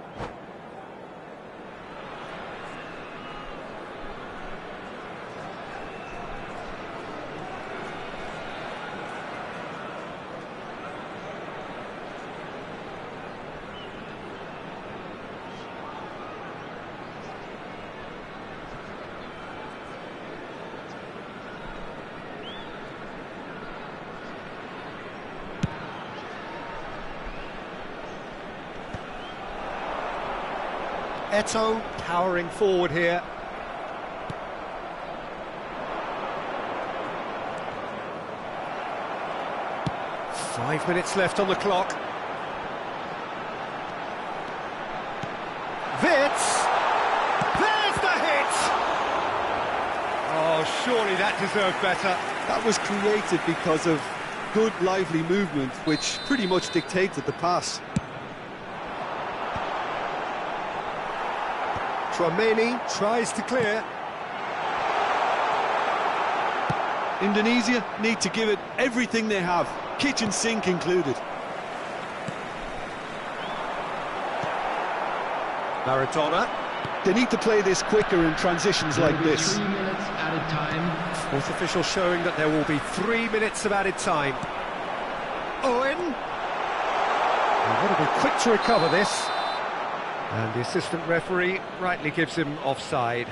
Eto'o powering forward here. Five minutes left on the clock. Vitz! There's the hit! Oh, surely that deserved better. That was created because of good, lively movement, which pretty much dictated the pass. Tchouameni tries to clear. Indonesia need to give it everything they have, kitchen sink included. Maradona. They need to play this quicker in transitions like this. 3 minutes added time. Fourth official showing that there will be 3 minutes of added time. Owen. They've got to be quick to recover this. And the assistant referee rightly gives him offside.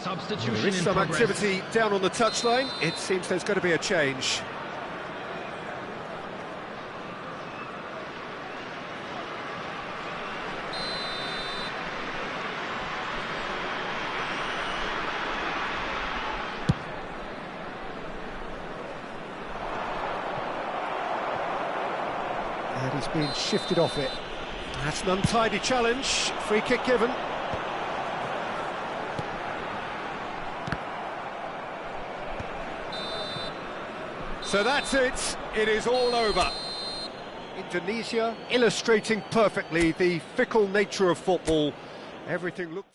Substitution There is in some progress. activity down on the touchline. It seems there's going to be a change. He's been shifted off it. That's an untidy challenge. Free kick given. So that's it. It is all over. Indonesia illustrating perfectly the fickle nature of football. Everything looked...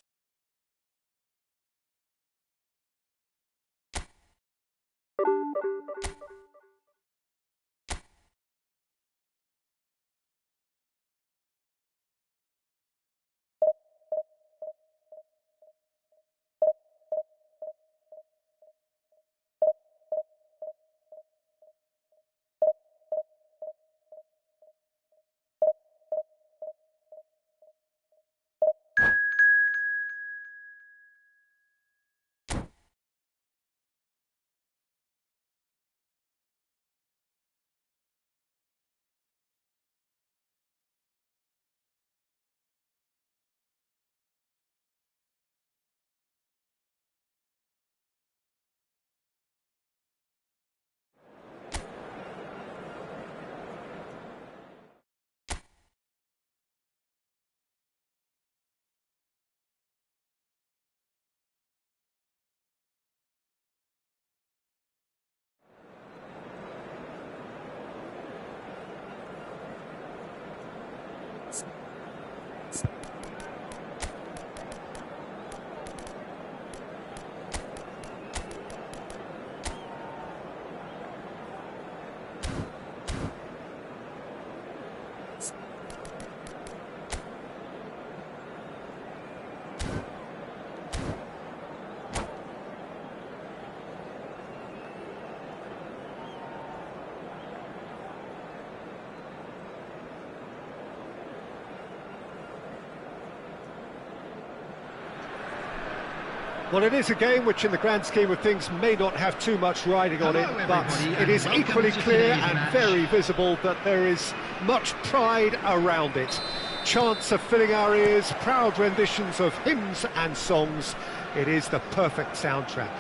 Well, it is a game which in the grand scheme of things may not have too much riding on it, but it is equally clear and very visible that there is much pride around it. Chants are filling our ears, proud renditions of hymns and songs. It is the perfect soundtrack.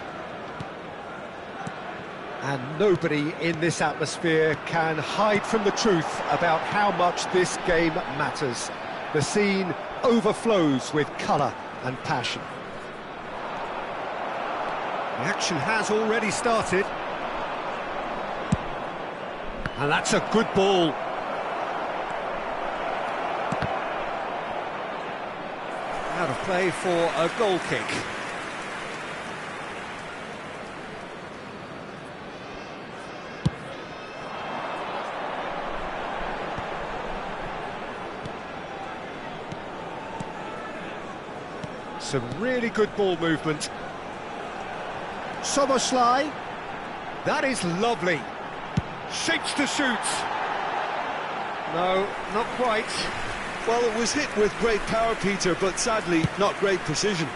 And nobody in this atmosphere can hide from the truth about how much this game matters. The scene overflows with colour and passion. The action has already started. And that's a good ball. Out of play for a goal kick. Some really good ball movement. Soboslai, that is lovely. Shapes to shoot. No, not quite. Well, it was hit with great power, Peter, but sadly not great precision.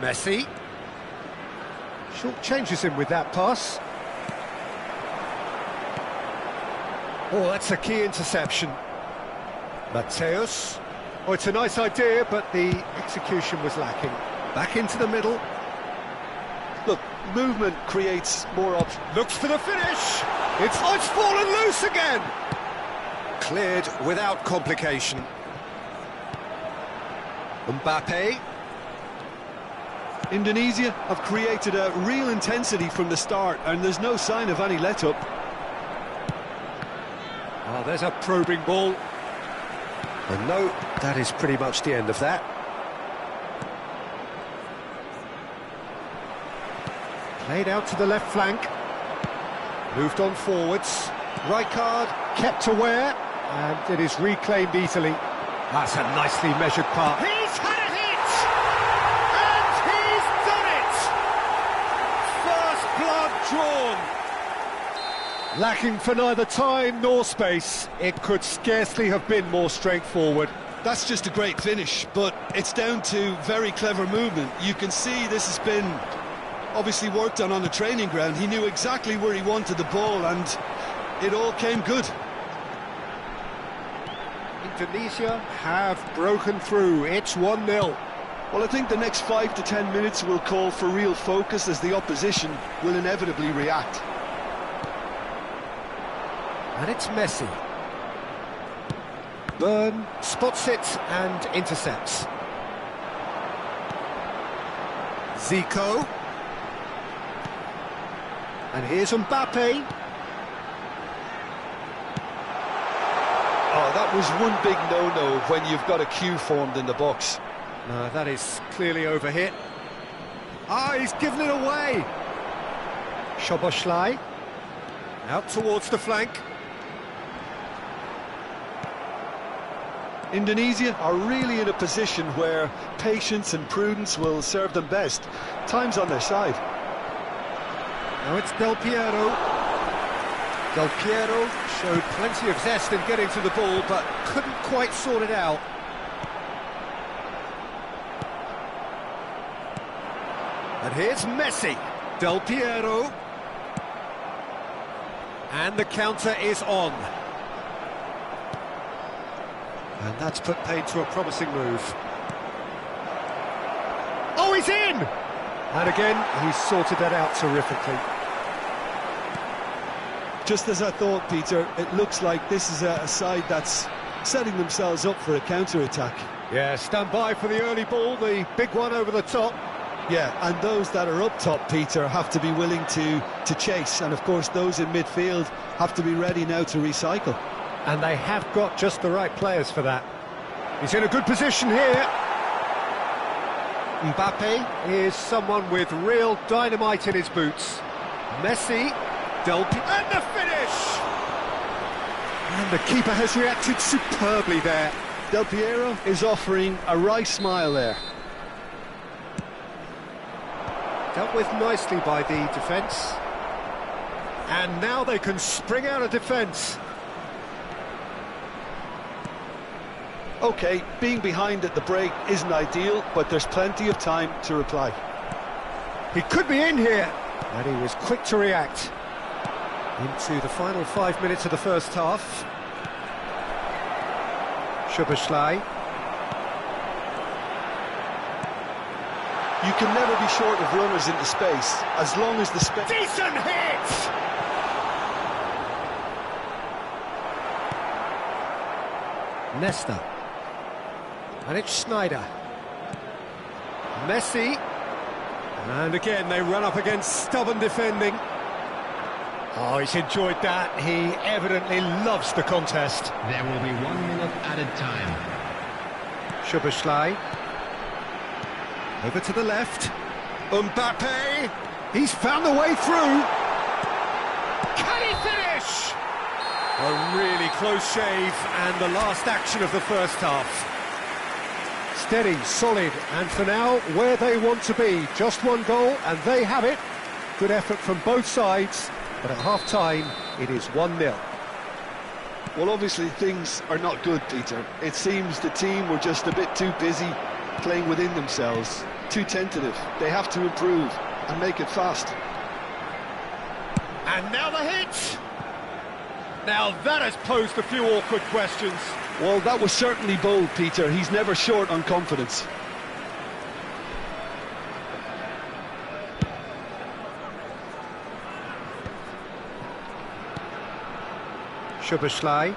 Messi. Short changes him with that pass. Oh, that's a key interception. Mateus. Oh, it's a nice idea, but the execution was lacking. Back into the middle. Look, movement creates more options. Looks for the finish. It's fallen loose again. Cleared without complication. Mbappe. Indonesia have created a real intensity from the start, and there's no sign of any let-up. Oh, there's a probing ball. And no, that is pretty much the end of that. Played out to the left flank. Moved on forwards. Rijkaard kept aware, and it is reclaimed easily. That's a nicely measured pass. He's had a hit! And he's done it! First blood drawn. Lacking for neither time nor space, it could scarcely have been more straightforward. That's just a great finish, but it's down to very clever movement. You can see this has been obviously worked on the training ground. He knew exactly where he wanted the ball, and it all came good. Indonesia have broken through. It's 1-0. Well, I think the next 5 to 10 minutes will call for real focus as the opposition will inevitably react. And it's Messi. Byrne spots it and intercepts. Zico. And here's Mbappe. Oh, that was one big no-no when you've got a queue formed in the box. No, that is clearly overhit. Ah, he's given it away. Szoboszlai. Out towards the flank. Indonesia are really in a position where patience and prudence will serve them best. Time's on their side. Now it's Del Piero. Del Piero showed plenty of zest in getting to the ball, but couldn't quite sort it out. And here's Messi. Del Piero. And the counter is on. And that's put paid to a promising move. Oh, he's in! And again, he's sorted that out terrifically. Just as I thought, Peter, it looks like this is a side that's setting themselves up for a counter-attack. Yeah, stand by for the early ball, the big one over the top. Yeah, and those that are up top, Peter, have to be willing to chase. And, of course, those in midfield have to be ready now to recycle. And they have got just the right players for that. He's in a good position here. Mbappe is someone with real dynamite in his boots. Messi, Del Piero, and the finish! And the keeper has reacted superbly there. Del Piero is offering a wry smile there. Dealt with nicely by the defence. And now they can spring out of defence. OK, being behind at the break isn't ideal, but there's plenty of time to reply. He could be in here, and he was quick to react. Into the final 5 minutes of the first half. Szoboszlai. You can never be short of runners into space, as long as the space... Decent hit! Nesta. And it's Schneider. Messi. And again, they run up against stubborn defending. Oh, he's enjoyed that. He evidently loves the contest. There will be 1 minute added time. Szoboszlai. Over to the left. Mbappe. He's found the way through. Can he finish? A really close shave and the last action of the first half. Steady, solid, and for now, where they want to be. Just one goal, and they have it. Good effort from both sides, but at half-time, it is 1-0. Well, obviously, things are not good, Peter. It seems the team were just a bit too busy playing within themselves, too tentative. They have to improve and make it fast. And now the hit! Now that has posed a few awkward questions. Well, that was certainly bold, Peter. He's never short on confidence. Szoboszlai.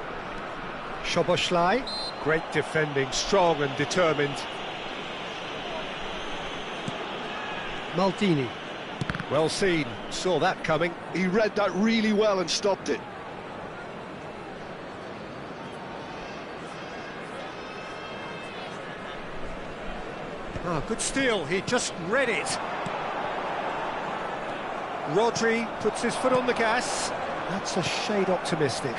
Szoboszlai. Great defending, strong and determined. Maldini. Well seen, saw that coming. He read that really well and stopped it. Oh, good steal, he just read it. Rodri puts his foot on the gas. That's a shade optimistic.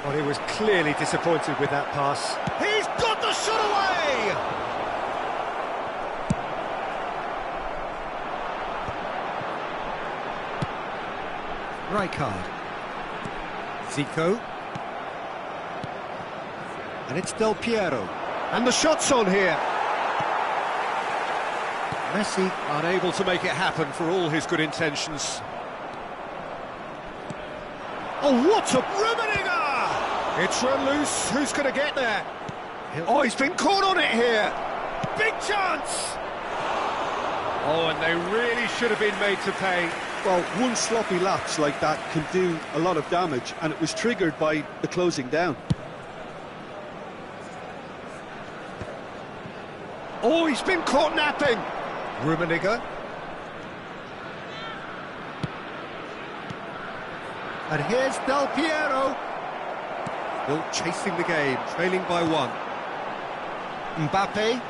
Well, he was clearly disappointed with that pass. He's got the shot away! Rijkaard. Zico. And it's Del Piero. And the shot's on here. Messi unable to make it happen for all his good intentions. Oh, what a Rummenigge! It's run loose. Who's going to get there? Oh, he's been caught on it here. big chance! Oh, and they really should have been made to pay. Well, one sloppy lapse like that can do a lot of damage, and it was triggered by the closing down. Oh, he's been caught napping. Rummenigge. And here's Del Piero. Still chasing the game, trailing by one. Mbappe.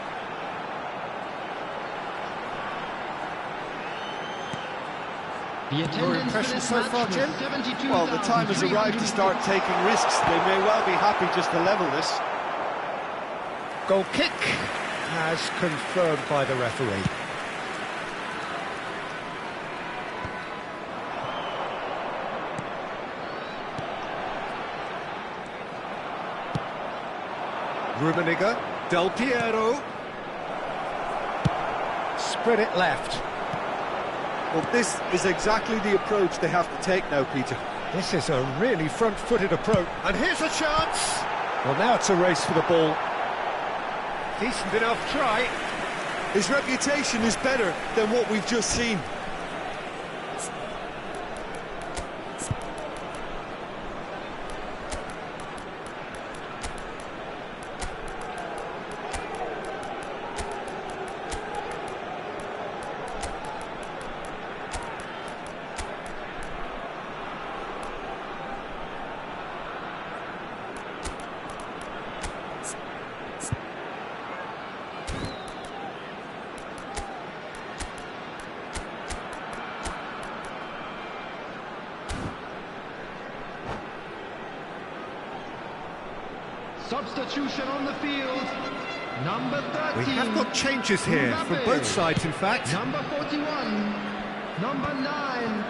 Your impression so far, Jim? Well, the time has arrived to start taking risks. They may well be happy just to level this. Goal kick, as confirmed by the referee. Rummenigge, Del Piero. Spread it left. Well, this is exactly the approach they have to take now, Peter. This is a really front-footed approach. And here's a chance! Well, now it's a race for the ball. Decent enough try. His reputation is better than what we've just seen. Substitution on the field. Number 13. We have got changes here from both sides, in fact. Number 41. Number 9.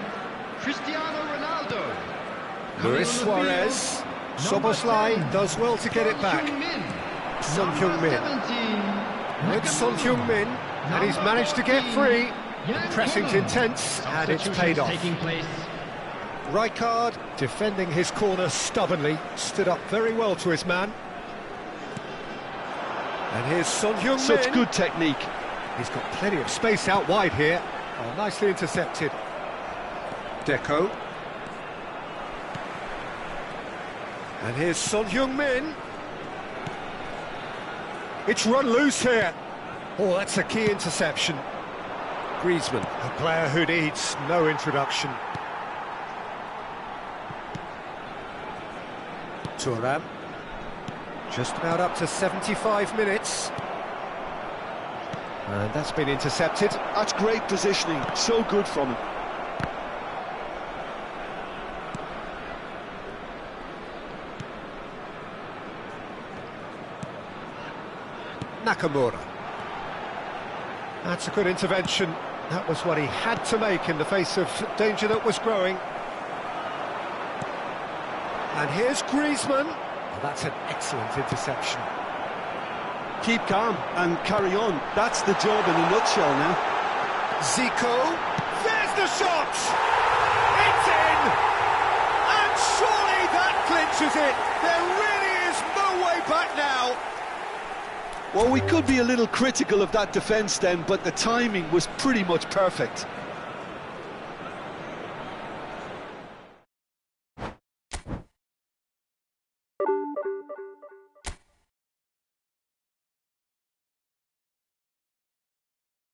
Cristiano Ronaldo. Luis Suarez. Soboslai does well to get it back. Son Heung-min. It's Son Heung-min, and he's managed to get free. The pressing's intense, and it's paid off. Rijkaard, defending his corner stubbornly, stood up very well to his man. And here's Son Heung-min. Such good technique. He's got plenty of space out wide here. Oh, nicely intercepted. Deco. And here's Son Heung-min. It's run loose here. Oh, that's a key interception. Griezmann, a player who needs no introduction. Thuram. Just about up to 75 minutes. And that's been intercepted. That's great positioning, so good from him. Nakamura. That's a good intervention. That was what he had to make in the face of danger that was growing. And here's Griezmann. Well, that's an excellent interception. Keep calm and carry on. That's the job in a nutshell now. Zico. There's the shot! It's in! And surely that clinches it. There really is no way back now. Well, we could be a little critical of that defence then, but the timing was pretty much perfect.